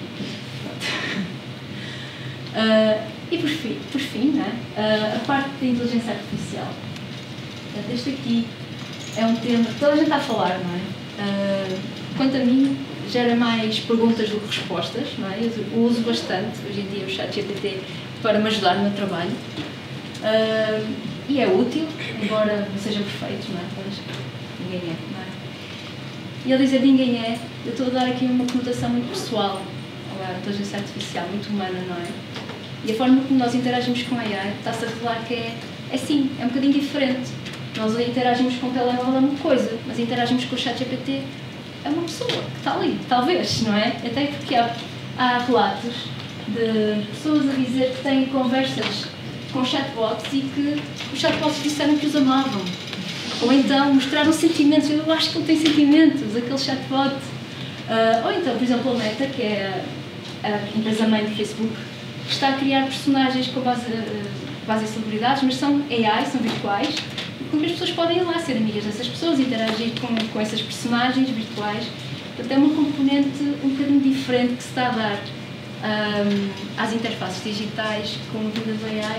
E por fim, não é? A parte da inteligência artificial. Portanto, este aqui é um tema que toda a gente está a falar, não é? Quanto a mim, gera mais perguntas do que respostas, não é? Eu uso bastante, hoje em dia, o ChatGPT para me ajudar no meu trabalho. E é útil, embora não seja perfeito, não é? Mas ninguém é, não é? E ele dizer ninguém é, eu estou a dar aqui uma conotação muito pessoal à inteligência artificial, muito humana, não é? E a forma como nós interagimos com a AI está-se a revelar que é sim, é um bocadinho diferente. Nós interagimos com o telemóvel é uma coisa, mas interagimos com o ChatGPT é uma pessoa que está ali, talvez, não é? Até porque há relatos de pessoas a dizer que têm conversas com chatbots e que os chatbots disseram que os amavam. Ou então mostraram sentimentos. Eu acho que ele tem sentimentos, aquele chatbot. Ou então, por exemplo, a Meta, que é a empresa-mãe do Facebook, está a criar personagens com base em celebridades, mas são AI, são virtuais, com que as pessoas podem ir lá ser amigas dessas pessoas, interagir com essas personagens virtuais. Portanto, é uma componente um bocadinho diferente que se está a dar às interfaces digitais com a vida do AI,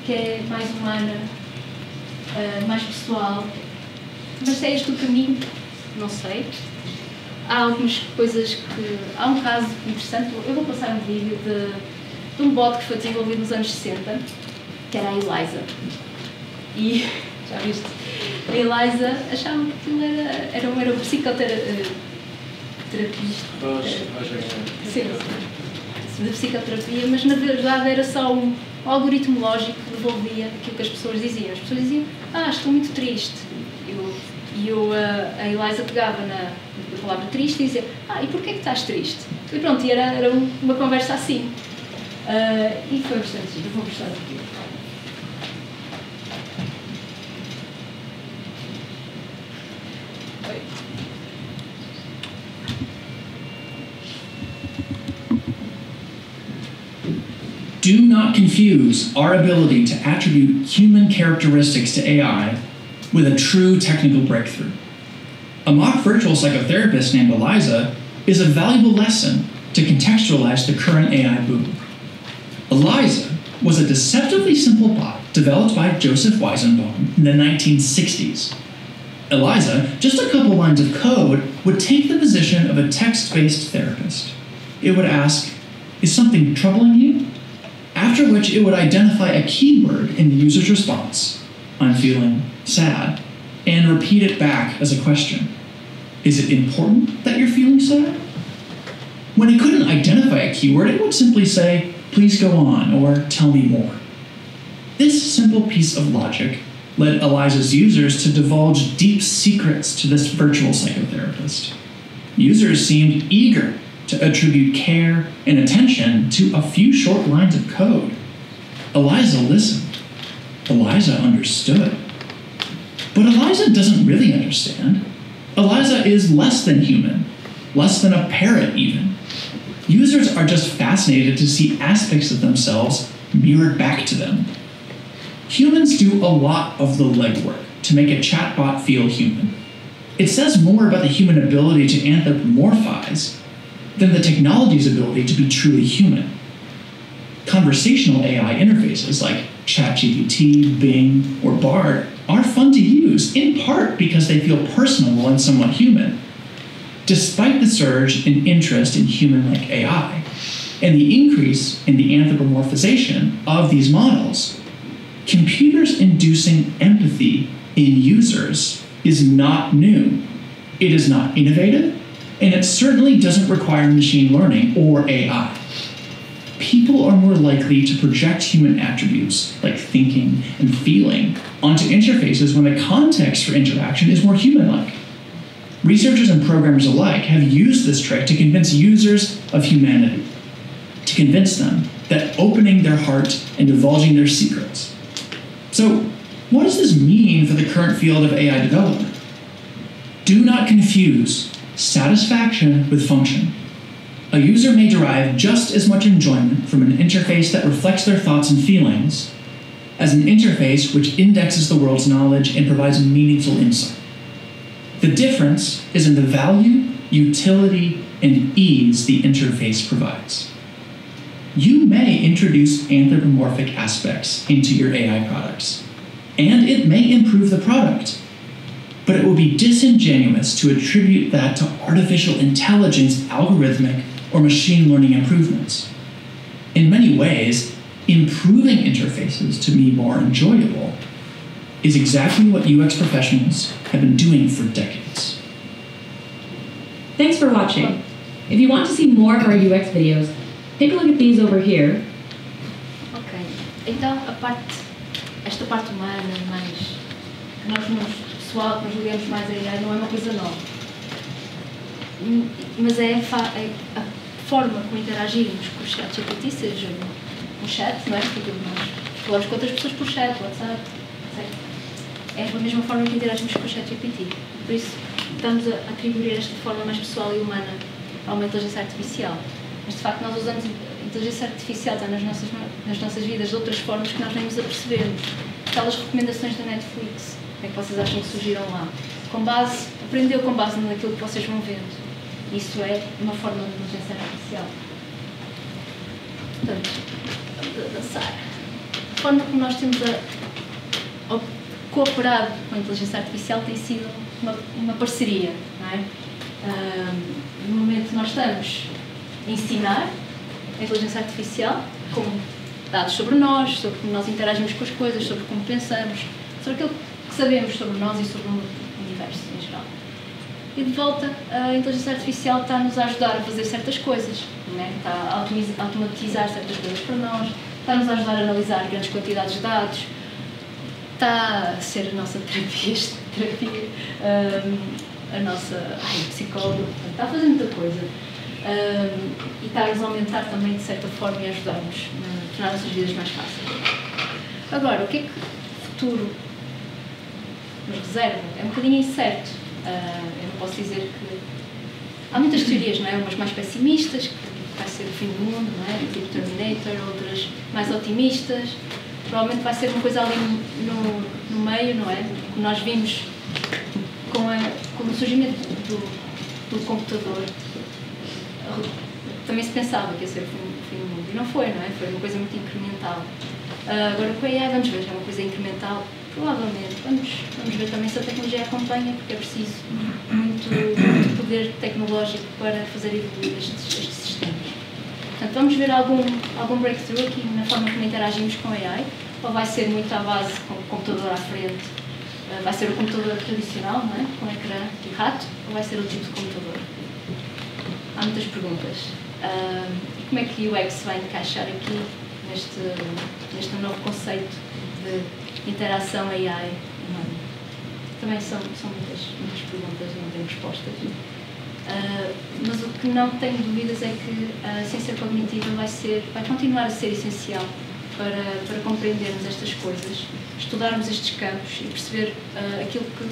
que é mais humana, mais pessoal. Mas se é este o caminho, não sei. Há algumas coisas que... Há um caso interessante, eu vou passar um vídeo de um bot que foi desenvolvido nos anos 60, que era a Eliza. E, já viste, a Eliza achava que aquilo era um psicoterapista. Sim, de psicoterapia, mas na verdade era só um algoritmo lógico que devolvia aquilo que as pessoas diziam. As pessoas diziam, estou muito triste. A Eliza pegava na palavra triste e dizia, e porquê que estás triste? E pronto, era uma conversa assim. E foi bastante giro. Eu vou mostrar aqui. Do not confuse our ability to attribute human characteristics to AI with a true technical breakthrough. A mock virtual psychotherapist named Eliza is a valuable lesson to contextualize the current AI boom. Eliza was a deceptively simple bot developed by Joseph Weizenbaum in the 1960s. Eliza, just a couple lines of code, would take the position of a text-based therapist. It would ask, "Is something troubling you?" After which it would identify a keyword in the user's response, "I'm feeling sad," and repeat it back as a question. "Is it important that you're feeling sad?" When it couldn't identify a keyword, it would simply say, "Please go on," or "Tell me more." This simple piece of logic led Eliza's users to divulge deep secrets to this virtual psychotherapist. Users seemed eager to attribute care and attention to a few short lines of code. Eliza listened. Eliza understood. But Eliza doesn't really understand. Eliza is less than human, less than a parrot even. Users are just fascinated to see aspects of themselves mirrored back to them. Humans do a lot of the legwork to make a chatbot feel human. It says more about the human ability to anthropomorphize than the technology's ability to be truly human. Conversational AI interfaces like ChatGPT, Bing, or Bard are fun to use, in part because they feel personable and somewhat human. Despite the surge in interest in human-like AI, and the increase in the anthropomorphization of these models, computers inducing empathy in users is not new. It is not innovative, and it certainly doesn't require machine learning or AI. People are more likely to project human attributes like thinking and feeling onto interfaces when the context for interaction is more human-like. Researchers and programmers alike have used this trick to convince users of humanity, to convince them that opening their heart and divulging their secrets So, what does this mean for the current field of AI development? Do not confuse satisfaction with function. A user may derive just as much enjoyment from an interface that reflects their thoughts and feelings as an interface which indexes the world's knowledge and provides meaningful insight. The difference is in the value, utility, and ease the interface provides. You may introduce anthropomorphic aspects into your AI products, and it may improve the product, but it will be disingenuous to attribute that to artificial intelligence, algorithmic, or machine learning improvements. In many ways, improving interfaces to be more enjoyable is exactly what UX professionals have been doing for decades. Thanks for watching. If you want to see more of our UX videos, take a look at these over here. Ok, então esta parte humana, mais que nós pessoal, que nós ligamos mais a AI, não é uma coisa nova. Mas é a forma como interagimos com o chat GPT, seja um chat, não é? Porque nós falamos com outras pessoas por chat, WhatsApp, etc. É a mesma forma que interagimos com o chat GPT. Por isso, estamos a atribuir esta forma mais pessoal e humana a uma inteligência artificial. Mas, de facto, nós usamos a inteligência artificial nas nossas vidas de outras formas que nós nem nos apercebemos. Aquelas recomendações da Netflix, o que é que vocês acham que surgiram lá? Aprendeu com base naquilo que vocês vão vendo. Isso é uma forma de inteligência artificial. Portanto, dançar. A forma como nós temos cooperado com a inteligência artificial tem sido uma parceria, não é? No momento que nós estamos a ensinar a inteligência artificial com dados sobre nós, sobre como nós interagimos com as coisas, sobre como pensamos, sobre aquilo que sabemos sobre nós e sobre o universo em geral. E de volta, a inteligência artificial está-nos a ajudar a fazer certas coisas, não é? Está a automatizar certas coisas para nós, está-nos a ajudar a analisar grandes quantidades de dados, está a ser a nossa terapia, a nossa psicóloga, está a fazer muita coisa. E está-nos a aumentar também, de certa forma, e a ajudar-nos a tornar as nossas vidas mais fáceis. Agora, o que é que o futuro nos reserva? É um bocadinho incerto. Eu não posso dizer que... Há muitas teorias, não é? Umas mais pessimistas, que vai ser o fim do mundo, não é? Tipo Terminator, outras mais otimistas. Provavelmente vai ser uma coisa ali no meio, não é? Que nós vimos com o surgimento do computador. Também se pensava que ia ser o fim do mundo. E não foi, não é? Foi uma coisa muito incremental. Agora com a AI vamos ver, é uma coisa incremental. Provavelmente. Vamos ver também se a tecnologia acompanha, porque é preciso muito poder tecnológico para fazer evoluir estes sistemas. Portanto, vamos ver algum breakthrough aqui na forma como interagimos com a AI, ou vai ser muito à base com o computador à frente, vai ser o computador tradicional, não é? Com ecrã e rato, ou vai ser outro tipo de computador? Há muitas perguntas. E como é que o UX vai encaixar aqui neste novo conceito de interação AI humana? Também são muitas perguntas e não tenho respostas. Mas o que não tenho dúvidas é que a ciência cognitiva vai continuar a ser essencial para compreendermos estas coisas, estudarmos estes campos e perceber aquilo que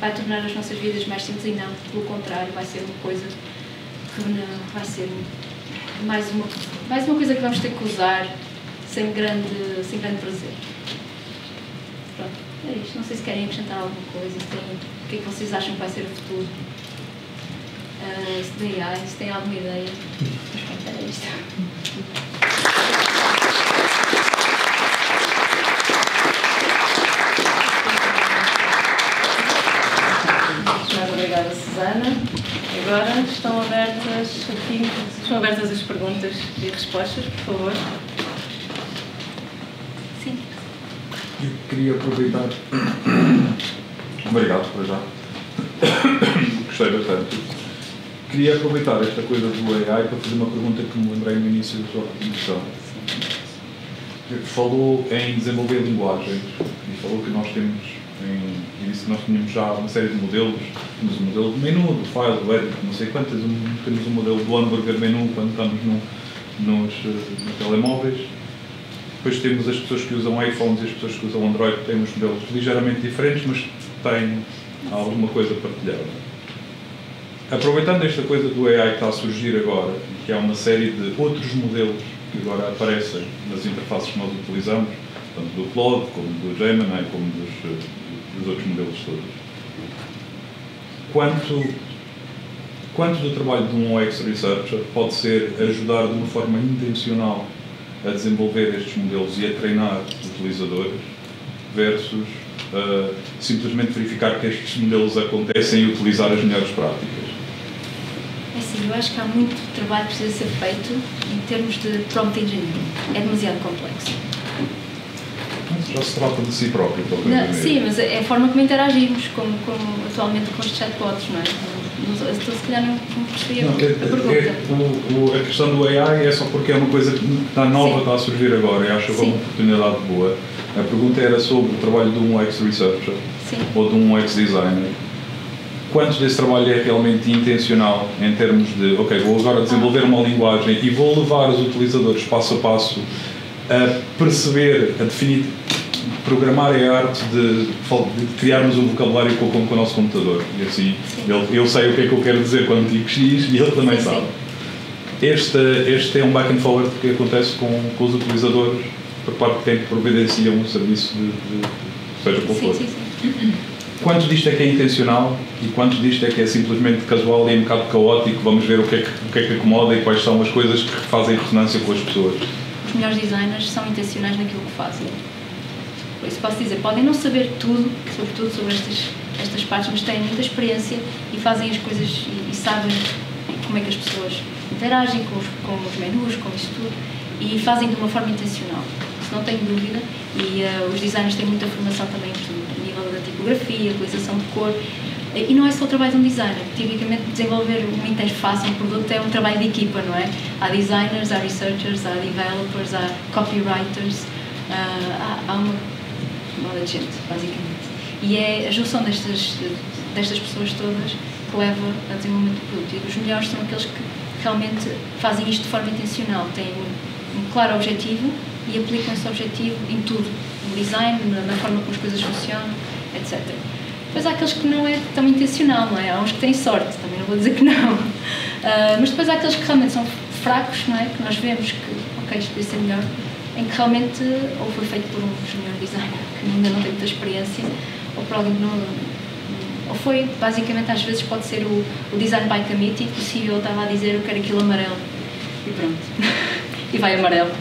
vai tornar as nossas vidas mais simples e não, pelo contrário, vai ser uma coisa que vai ser mais uma coisa que vamos ter que usar sem grande prazer. Pronto, é isto. Não sei se querem acrescentar alguma coisa, o que é que vocês acham que vai ser o futuro? Se têm alguma ideia, mas pronto, era isto. Muito obrigada, Susana. Agora estão abertas as perguntas e respostas, por favor. Sim. Eu queria aproveitar. Obrigado, para já. Gostei bastante. Queria aproveitar esta coisa do AI para fazer uma pergunta que me lembrei no início da sua apresentação. Falou em desenvolver linguagens e falou que nós temos, e disse que nós tínhamos já uma série de modelos. Temos o modelo do menu, do file, do edit, não sei quantas. Temos o modelo do hambúrguer menu quando estamos nos telemóveis. Depois temos as pessoas que usam iPhones e as pessoas que usam Android, que têm uns modelos ligeiramente diferentes, mas têm alguma coisa partilhada. Aproveitando esta coisa do AI que está a surgir agora, que há uma série de outros modelos que agora aparecem nas interfaces que nós utilizamos, tanto do Claude, como do Gemini, como dos outros modelos todos. Quanto do trabalho de um UX Researcher pode ser ajudar de uma forma intencional a desenvolver estes modelos e a treinar utilizadores versus simplesmente verificar que estes modelos acontecem e utilizar as melhores práticas? É assim, eu acho que há muito trabalho que precisa ser feito em termos de prompt engineering. É demasiado complexo. Já se trata de si próprio, sim, mas é a forma como interagimos, como atualmente com os chatbots, não é? Então, se calhar não percebi a pergunta. A questão do AI é só porque é uma coisa que está nova, sim, está a surgir agora e acho que é uma oportunidade boa. A pergunta era sobre o trabalho de um UX Researcher, sim, ou de um UX Designer. Quanto desse trabalho é realmente intencional em termos de, ok, vou agora desenvolver uma linguagem e vou levar os utilizadores passo a passo a perceber, a definir, programar é a arte de criarmos um vocabulário com o nosso computador. E assim, eu sei o que é que eu quero dizer quando digo X e ele também, sim, sabe. Este é um back and forward que acontece com os utilizadores por parte de quem providencia um serviço seja qual for. Quanto disto é que é intencional e quanto disto é que é simplesmente casual e um bocado caótico? Vamos ver o que é que acomoda e quais são as coisas que fazem ressonância com as pessoas. Os melhores designers são intencionais naquilo que fazem. Por isso posso dizer, podem não saber tudo, sobretudo sobre estas partes, mas têm muita experiência e fazem as coisas e sabem como é que as pessoas interagem com os menus, com isto tudo, e fazem de uma forma intencional. Isso não tenho dúvida. E os designers têm muita formação também a nível da tipografia, utilização de cor. E não é só o trabalho de um designer. Tipicamente, desenvolver uma interface, um produto, é um trabalho de equipa, não é? Há designers, há researchers, há developers, há copywriters, há uma de gente, basicamente. E é a junção destas pessoas todas que leva ao desenvolvimento do produto. E os melhores são aqueles que realmente fazem isto de forma intencional, têm um claro objetivo e aplicam esse objetivo em tudo, no design, na forma como as coisas funcionam, etc. Depois há aqueles que não é tão intencional, não é? Há uns que têm sorte, também não vou dizer que não. Mas depois há aqueles que realmente são fracos, não é? Que nós vemos que, ok, isto podia ser melhor, em que realmente ou foi feito por um junior designer que ainda não tem muita experiência, ou por alguém que não... Ou foi, basicamente, às vezes pode ser o design by committee, que o CEO estava a dizer eu quero aquilo amarelo. E pronto. E vai amarelo.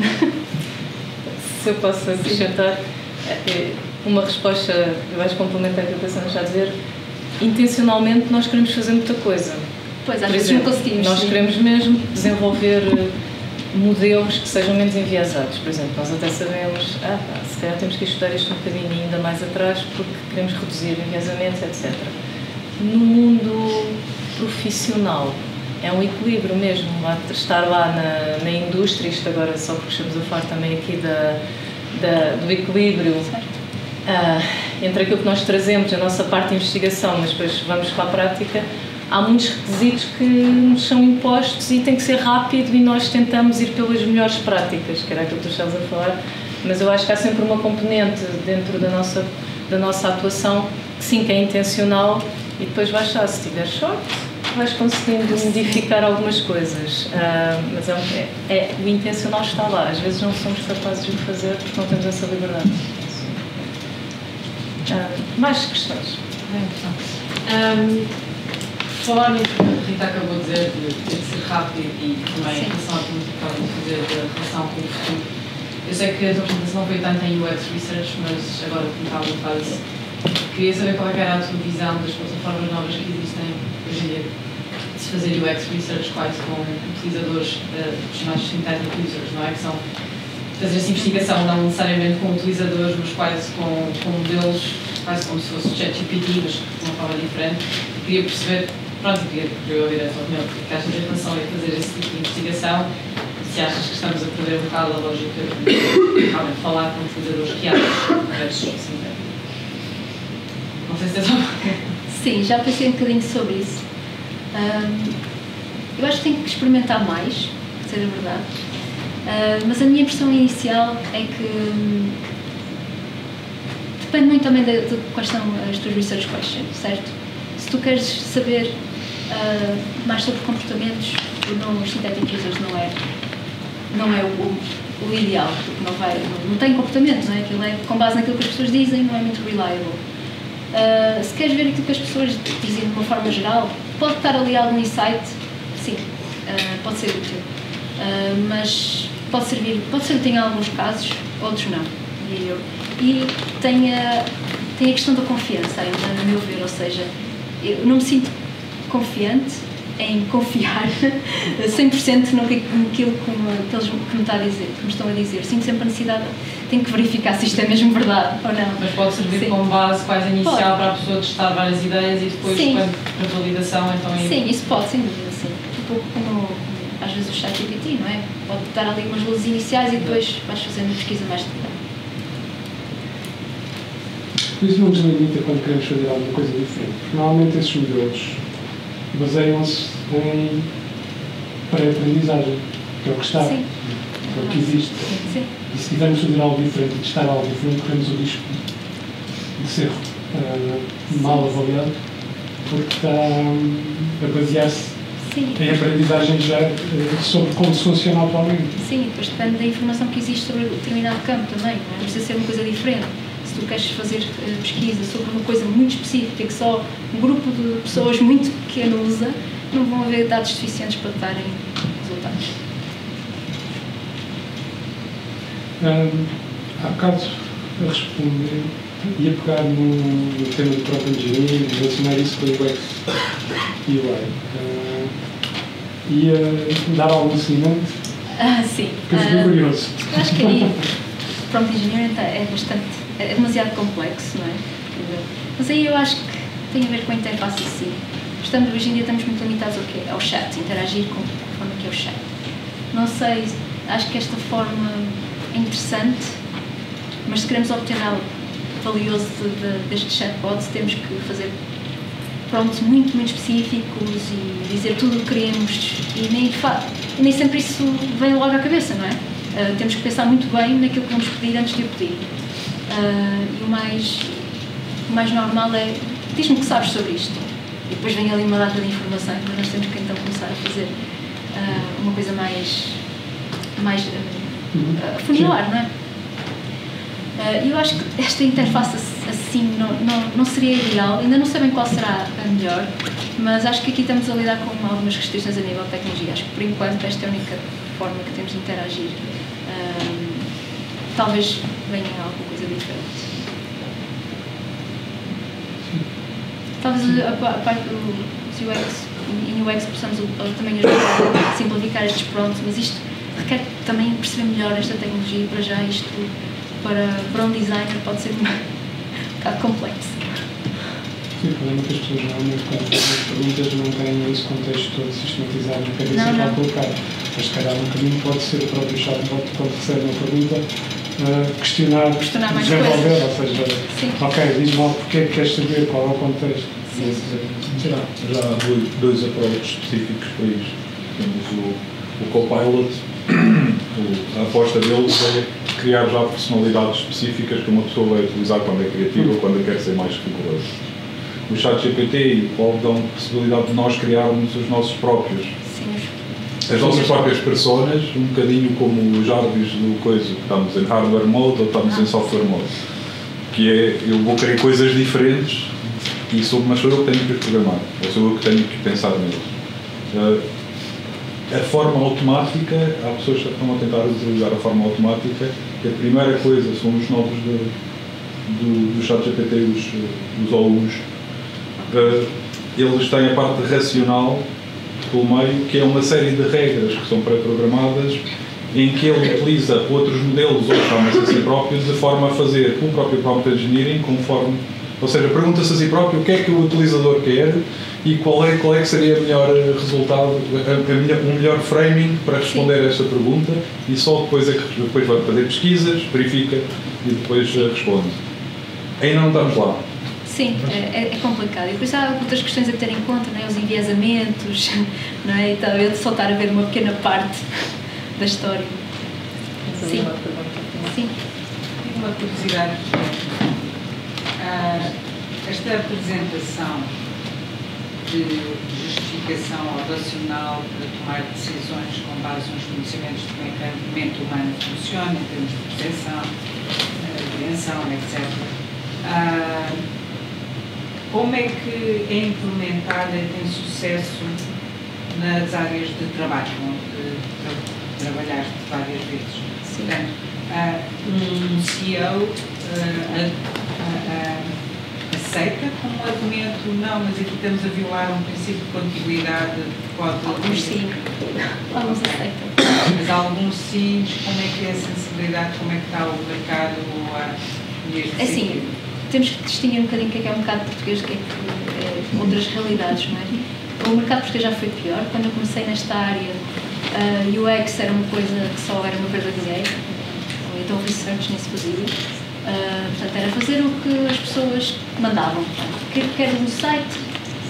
Se eu posso acrescentar uma resposta, eu acho complementar o que a Cassandra está a dizer, intencionalmente nós queremos fazer muita coisa. Pois, às vezes não conseguimos. Nós queremos mesmo desenvolver modelos que sejam menos enviesados. Por exemplo, nós até sabemos, se calhar temos que estudar isto um bocadinho ainda mais atrás porque queremos reduzir enviesamentos, etc. No mundo profissional, é um equilíbrio mesmo, estar lá na indústria, isto agora só porque estamos a falar também aqui do equilíbrio entre aquilo que nós trazemos, a nossa parte de investigação, mas depois vamos para a prática. Há muitos requisitos que nos são impostos e tem que ser rápido e nós tentamos ir pelas melhores práticas, que era aquilo que tu estavas a falar, mas eu acho que há sempre uma componente dentro da nossa atuação que sim, que é intencional e depois vais lá, se tiver sorte, vais conseguindo modificar algumas coisas, mas o intencional está lá, às vezes não somos capazes de o fazer porque não temos essa liberdade. Mais questões? Falar nisso que a Rita acabou de dizer, de ter que ser rápido e também em relação ao que podem fazer da relação com o futuro. Eu sei que a tua apresentação não foi tanto em UX Research, mas agora que me estava a falar isso, queria saber qual era a tua visão das plataformas novas que existem hoje em dia, de se fazer UX Research quase com utilizadores, os chamados synthetic users, não é? Que são fazer essa investigação não necessariamente com utilizadores, mas quase com modelos, quase como se fosse ChatGPT, mas de uma forma diferente. Queria perceber, pronto, queria ouvir a tua opinião, o que achas em relação a fazer esse tipo de investigação, se achas que estamos a perder um bocado a lógica de realmente falar com utilizadores reais versus sintéticos. Não sei se tens alguma coisa. Sim, já pensei um bocadinho sobre isso. Eu acho que tenho que experimentar mais, para ser a verdade. Mas a minha impressão inicial é que depende muito também de quais são as tuas research questions, certo? Se tu queres saber mais sobre comportamentos, os synthetic users não é o ideal, porque não tem comportamento, não é? Aquilo é com base naquilo que as pessoas dizem, não é muito reliable. Se queres ver aquilo que as pessoas dizem de uma forma geral, pode estar ali algum insight, sim, pode ser útil, mas pode ser útil em alguns casos, outros não, diria eu. E tem a questão da confiança ainda, a meu ver, ou seja, eu não me sinto confiante em confiar 100% naquilo que me estão a dizer. Sinto sempre a necessidade, tenho que verificar se isto é mesmo verdade ou não. Mas pode servir como base quase inicial para a pessoa testar várias ideias e depois, quando a validação, então... Sim, isso pode, sem dúvida, sim. Um pouco como, às vezes, o ChatGPT, não é? Pode dar ali umas luzes iniciais e depois vais fazendo pesquisa mais detalhada. Por isso não nos limita quando queremos fazer alguma coisa diferente. Porque normalmente esses modelos baseiam-se em pré-aprendizagem, que é o que está, Sim. que é o que existe. Sim. E se tivermos fazer algo diferente e testar algo diferente, corremos o risco de ser mal avaliado, porque está a basear-se em aprendizagem já sobre como se funciona atualmente. Sim, e depois depende da informação que existe sobre determinado campo também, não precisa ser uma coisa diferente. Se tu queres fazer pesquisa sobre uma coisa muito específica que só um grupo de pessoas muito pequeno usa, não vão haver dados suficientes para te darem resultados. Há bocado a responder, ia pegar no tema do próprio engenharia e relacionar isso com o UX e UI. Ia dar algum seguimento? Sim. Porque eu fiquei curioso. Eu acho que aí, prompt engineering é demasiado complexo, não é? Mas aí eu acho que tem a ver com a interface em si. Hoje em dia estamos muito limitados ao quê? Ao chat, interagir com a forma que é o chat. Não sei, acho que esta forma é interessante, mas se queremos obter algo valioso destes chatbots, temos que fazer prompts muito, muito específicos e dizer tudo o que queremos e nem sempre isso vem logo à cabeça, não é? Temos que pensar muito bem naquilo que vamos pedir antes de o pedir. E o mais normal é, diz-me o que sabes sobre isto. E depois vem ali uma data de informação, mas nós temos que então começar a fazer uma coisa mais funilar, não é? Eu acho que esta interface assim não seria ideal, ainda não sabem qual será a melhor, mas acho que aqui estamos a lidar com algumas restrições a nível de tecnologia. Acho que por enquanto esta é a única forma que temos de interagir. Talvez venha alguma coisa diferente. Talvez a parte do UX, em UX possamos também ajudar a simplificar estes prompts, mas isto requer também perceber melhor esta tecnologia. Para já isto, para um designer, pode ser um bocado complexo. Sim, o problema é que as pessoas normalmente quando fazem as perguntas não têm esse contexto todo sistematizado na cabeça para colocar. Mas se calhar um caminho pode ser o próprio chatbot, quando recebe uma pergunta, questionar mais desenvolver, coisas. ou seja, sim. Ok, diz-me logo porque é que queres saber, qual é o contexto. Já há dois approaches específicos para isto. Temos o Copilot, a aposta deles é criar já personalidades específicas que uma pessoa vai utilizar quando é criativa ou quando quer ser mais rigorosa. O ChatGPT e o Cloud dão a possibilidade de nós criarmos os nossos próprios. As nossas próprias personas, um bocadinho como o Jarvis do coisa, que estamos em hardware mode ou estamos em software mode. Que é, eu vou querer coisas diferentes, mas sou eu que tenho que os programar, ou sou eu que tenho que pensar neles. A forma automática, há pessoas que estão a tentar utilizar a forma automática, que a primeira coisa são os novos do ChatGPT, os O1s. Eles têm a parte racional pelo meio, que é uma série de regras que são pré-programadas, em que ele utiliza outros modelos ou chama-se a si próprio, de forma a fazer o próprio prompt engineering, conforme, ou seja, pergunta-se a si próprio o que é que o utilizador quer e qual é que seria o melhor resultado, o melhor framing para responder a esta pergunta, e só depois é que depois vai fazer pesquisas, verifica e depois responde. Ainda não estamos lá. Sim, é complicado. E depois há outras questões a ter em conta, não é? Os enviesamentos, não é? E tal, eu só estar a ver uma pequena parte da história. fazer uma pergunta. Sim. Tenho uma curiosidade. Esta apresentação de justificação racional para tomar decisões com base nos conhecimentos de como é que a mente humana funciona, em termos de percepção, apreensão, etc. Como é que é implementada e tem sucesso nas áreas de trabalho, onde trabalhaste várias vezes? Sim. Portanto, um CEO aceita como argumento, não, mas aqui estamos a violar um princípio de contiguidade, pode... Alguns sim, alguns aceitam. Mas alguns sim, como é que é a sensibilidade, como é que está o mercado neste assim, sentido? Temos que distinguir um bocadinho o que é um mercado português, o que é outras realidades, não é? O mercado português já foi pior. Quando eu comecei nesta área, UX era uma coisa que só era uma perda de dinheiro, então research nem se fazia. Portanto, era fazer o que as pessoas mandavam. Quero um site,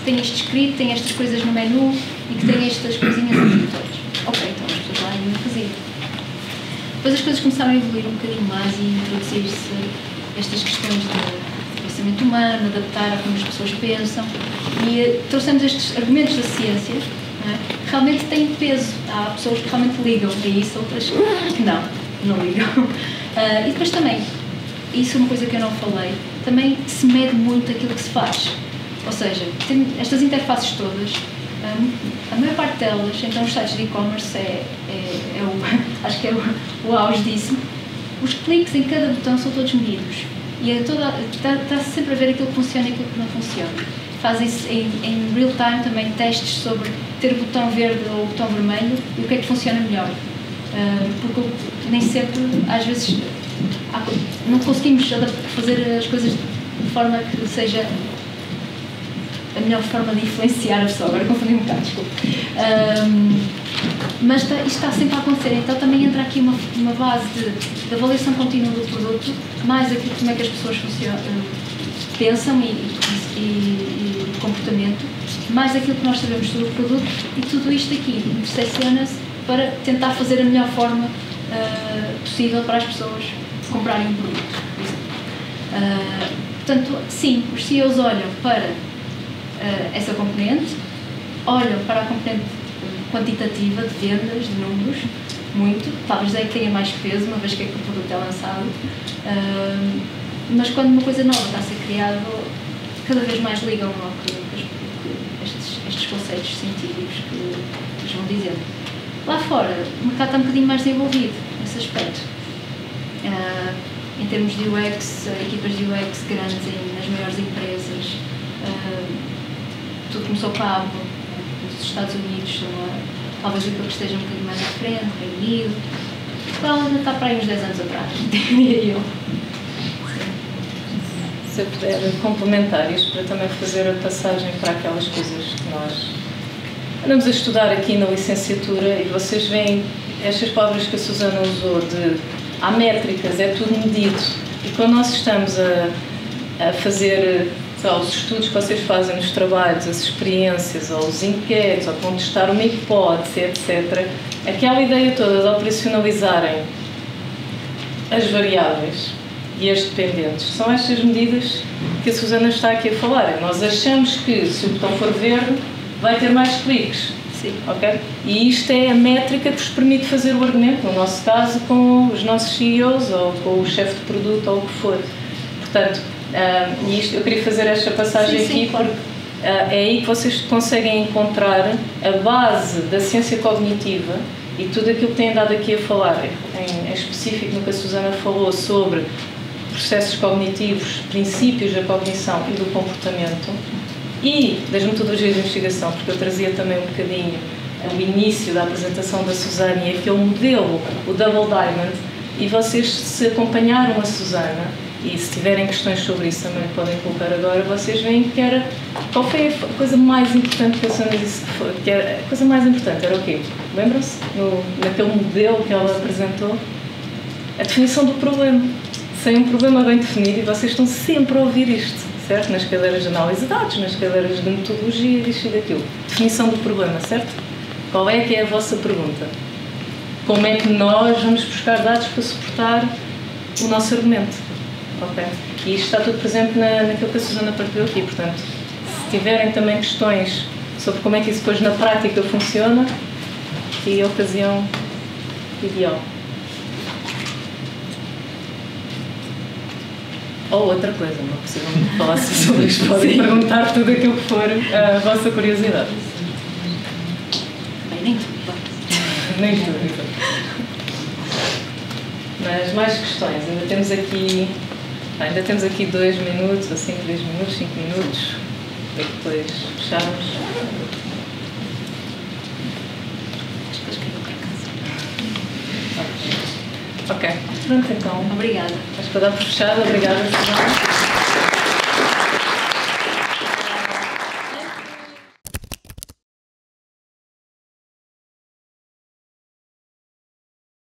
tem isto escrito, tem estas coisas no menu e que tem estas coisinhas nos botões. Ok, então as pessoas lá iam fazer. Depois as coisas começaram a evoluir um bocadinho mais e introduzir-se estas questões de pensamento humano, adaptar a como as pessoas pensam, e trouxemos estes argumentos da ciência, não é? Que realmente têm peso. Há pessoas que realmente ligam a isso, outras que não ligam. E depois também, isso é uma coisa que eu não falei, também se mede muito aquilo que se faz. Ou seja, tem estas interfaces todas, a maior parte delas, então os sites de e-commerce acho que é o auge disso. Os cliques em cada botão são todos medidos e está-se sempre a ver aquilo que funciona e aquilo que não funciona. Fazem-se em real time também testes sobre ter o botão verde ou o botão vermelho e o que é que funciona melhor. Porque nem sempre, às vezes, não conseguimos fazer as coisas de forma que seja a melhor forma de influenciar a pessoa. Agora confundi um bocado, desculpa. Mas isto está sempre a acontecer, então também entra aqui uma base de avaliação contínua do produto, mais aquilo como é que as pessoas pensam e comportamento, mais aquilo que nós sabemos sobre o produto, e tudo isto aqui intersecciona-se para tentar fazer a melhor forma possível para as pessoas comprarem um produto. Portanto, sim, os CEOs olham para essa componente, olham para a componente quantitativa de vendas, de números, muito, talvez é que tenha mais peso, uma vez que o produto é lançado, mas quando uma coisa nova está a ser criada, cada vez mais ligam ao que estes conceitos científicos que nos vão dizendo. Lá fora, o mercado está um bocadinho mais desenvolvido nesse aspecto. Em termos de UX, equipas de UX grandes nas maiores empresas, tudo começou com a Apple, nos Estados Unidos, talvez aquilo que esteja um bocadinho mais à frente, Reino Unido. Portugal ainda está para aí uns 10 anos atrás, diria eu. Se eu puder complementar isto para também fazer a passagem para aquelas coisas que nós andamos a estudar aqui na licenciatura, e vocês veem estas palavras que a Susana usou de há métricas, é tudo medido, e quando nós estamos a fazer os estudos que vocês fazem nos trabalhos, as experiências, ou os inquéritos, ou contestar uma hipótese, etc., aquela ideia toda de operacionalizarem as variáveis e as dependentes, são estas medidas que a Susana está aqui a falar. Nós achamos que se o botão for verde vai ter mais cliques. Sim. Okay? E isto é a métrica que vos permite fazer o argumento, no nosso caso com os nossos CEOs ou com o chefe de produto ou o que for. Portanto, e isto, eu queria fazer esta passagem aqui porque é aí que vocês conseguem encontrar a base da ciência cognitiva e tudo aquilo que têm andado aqui a falar, em específico no que a Susana falou sobre processos cognitivos, princípios da cognição e do comportamento, e das metodologias de investigação, porque eu trazia também um bocadinho o início da apresentação da Susana e aquele modelo, o Double Diamond, e vocês, se acompanharam a Susana, e se tiverem questões sobre isso também podem colocar agora, vocês veem que era, qual foi a coisa mais importante que a Susana disse que foi, que era, a coisa mais importante era o quê? Lembram-se? Naquele modelo que ela apresentou? A definição do problema. Sem um problema bem definido, e vocês estão sempre a ouvir isto, certo? Nas cadeiras de análise de dados, nas cadeiras de metodologia, disto e daquilo. Definição do problema, certo? Qual é que é a vossa pergunta? como é que nós vamos buscar dados para suportar o nosso argumento. Ok? E isto está tudo presente naquilo que a Susana partilhou aqui, portanto, se tiverem também questões sobre como é que isso depois na prática funciona, que é a ocasião ideal. Ou outra coisa, não precisam falar sobre isto, podem perguntar tudo aquilo que for a vossa curiosidade. Bem, nem tudo. Nem tudo. Mas mais questões, ainda temos aqui 2 minutos, assim, 3 minutos, 5 minutos, para depois fecharmos. Ok, pronto então. Obrigada. Acho que vou dar por fechado. Obrigada, Susana.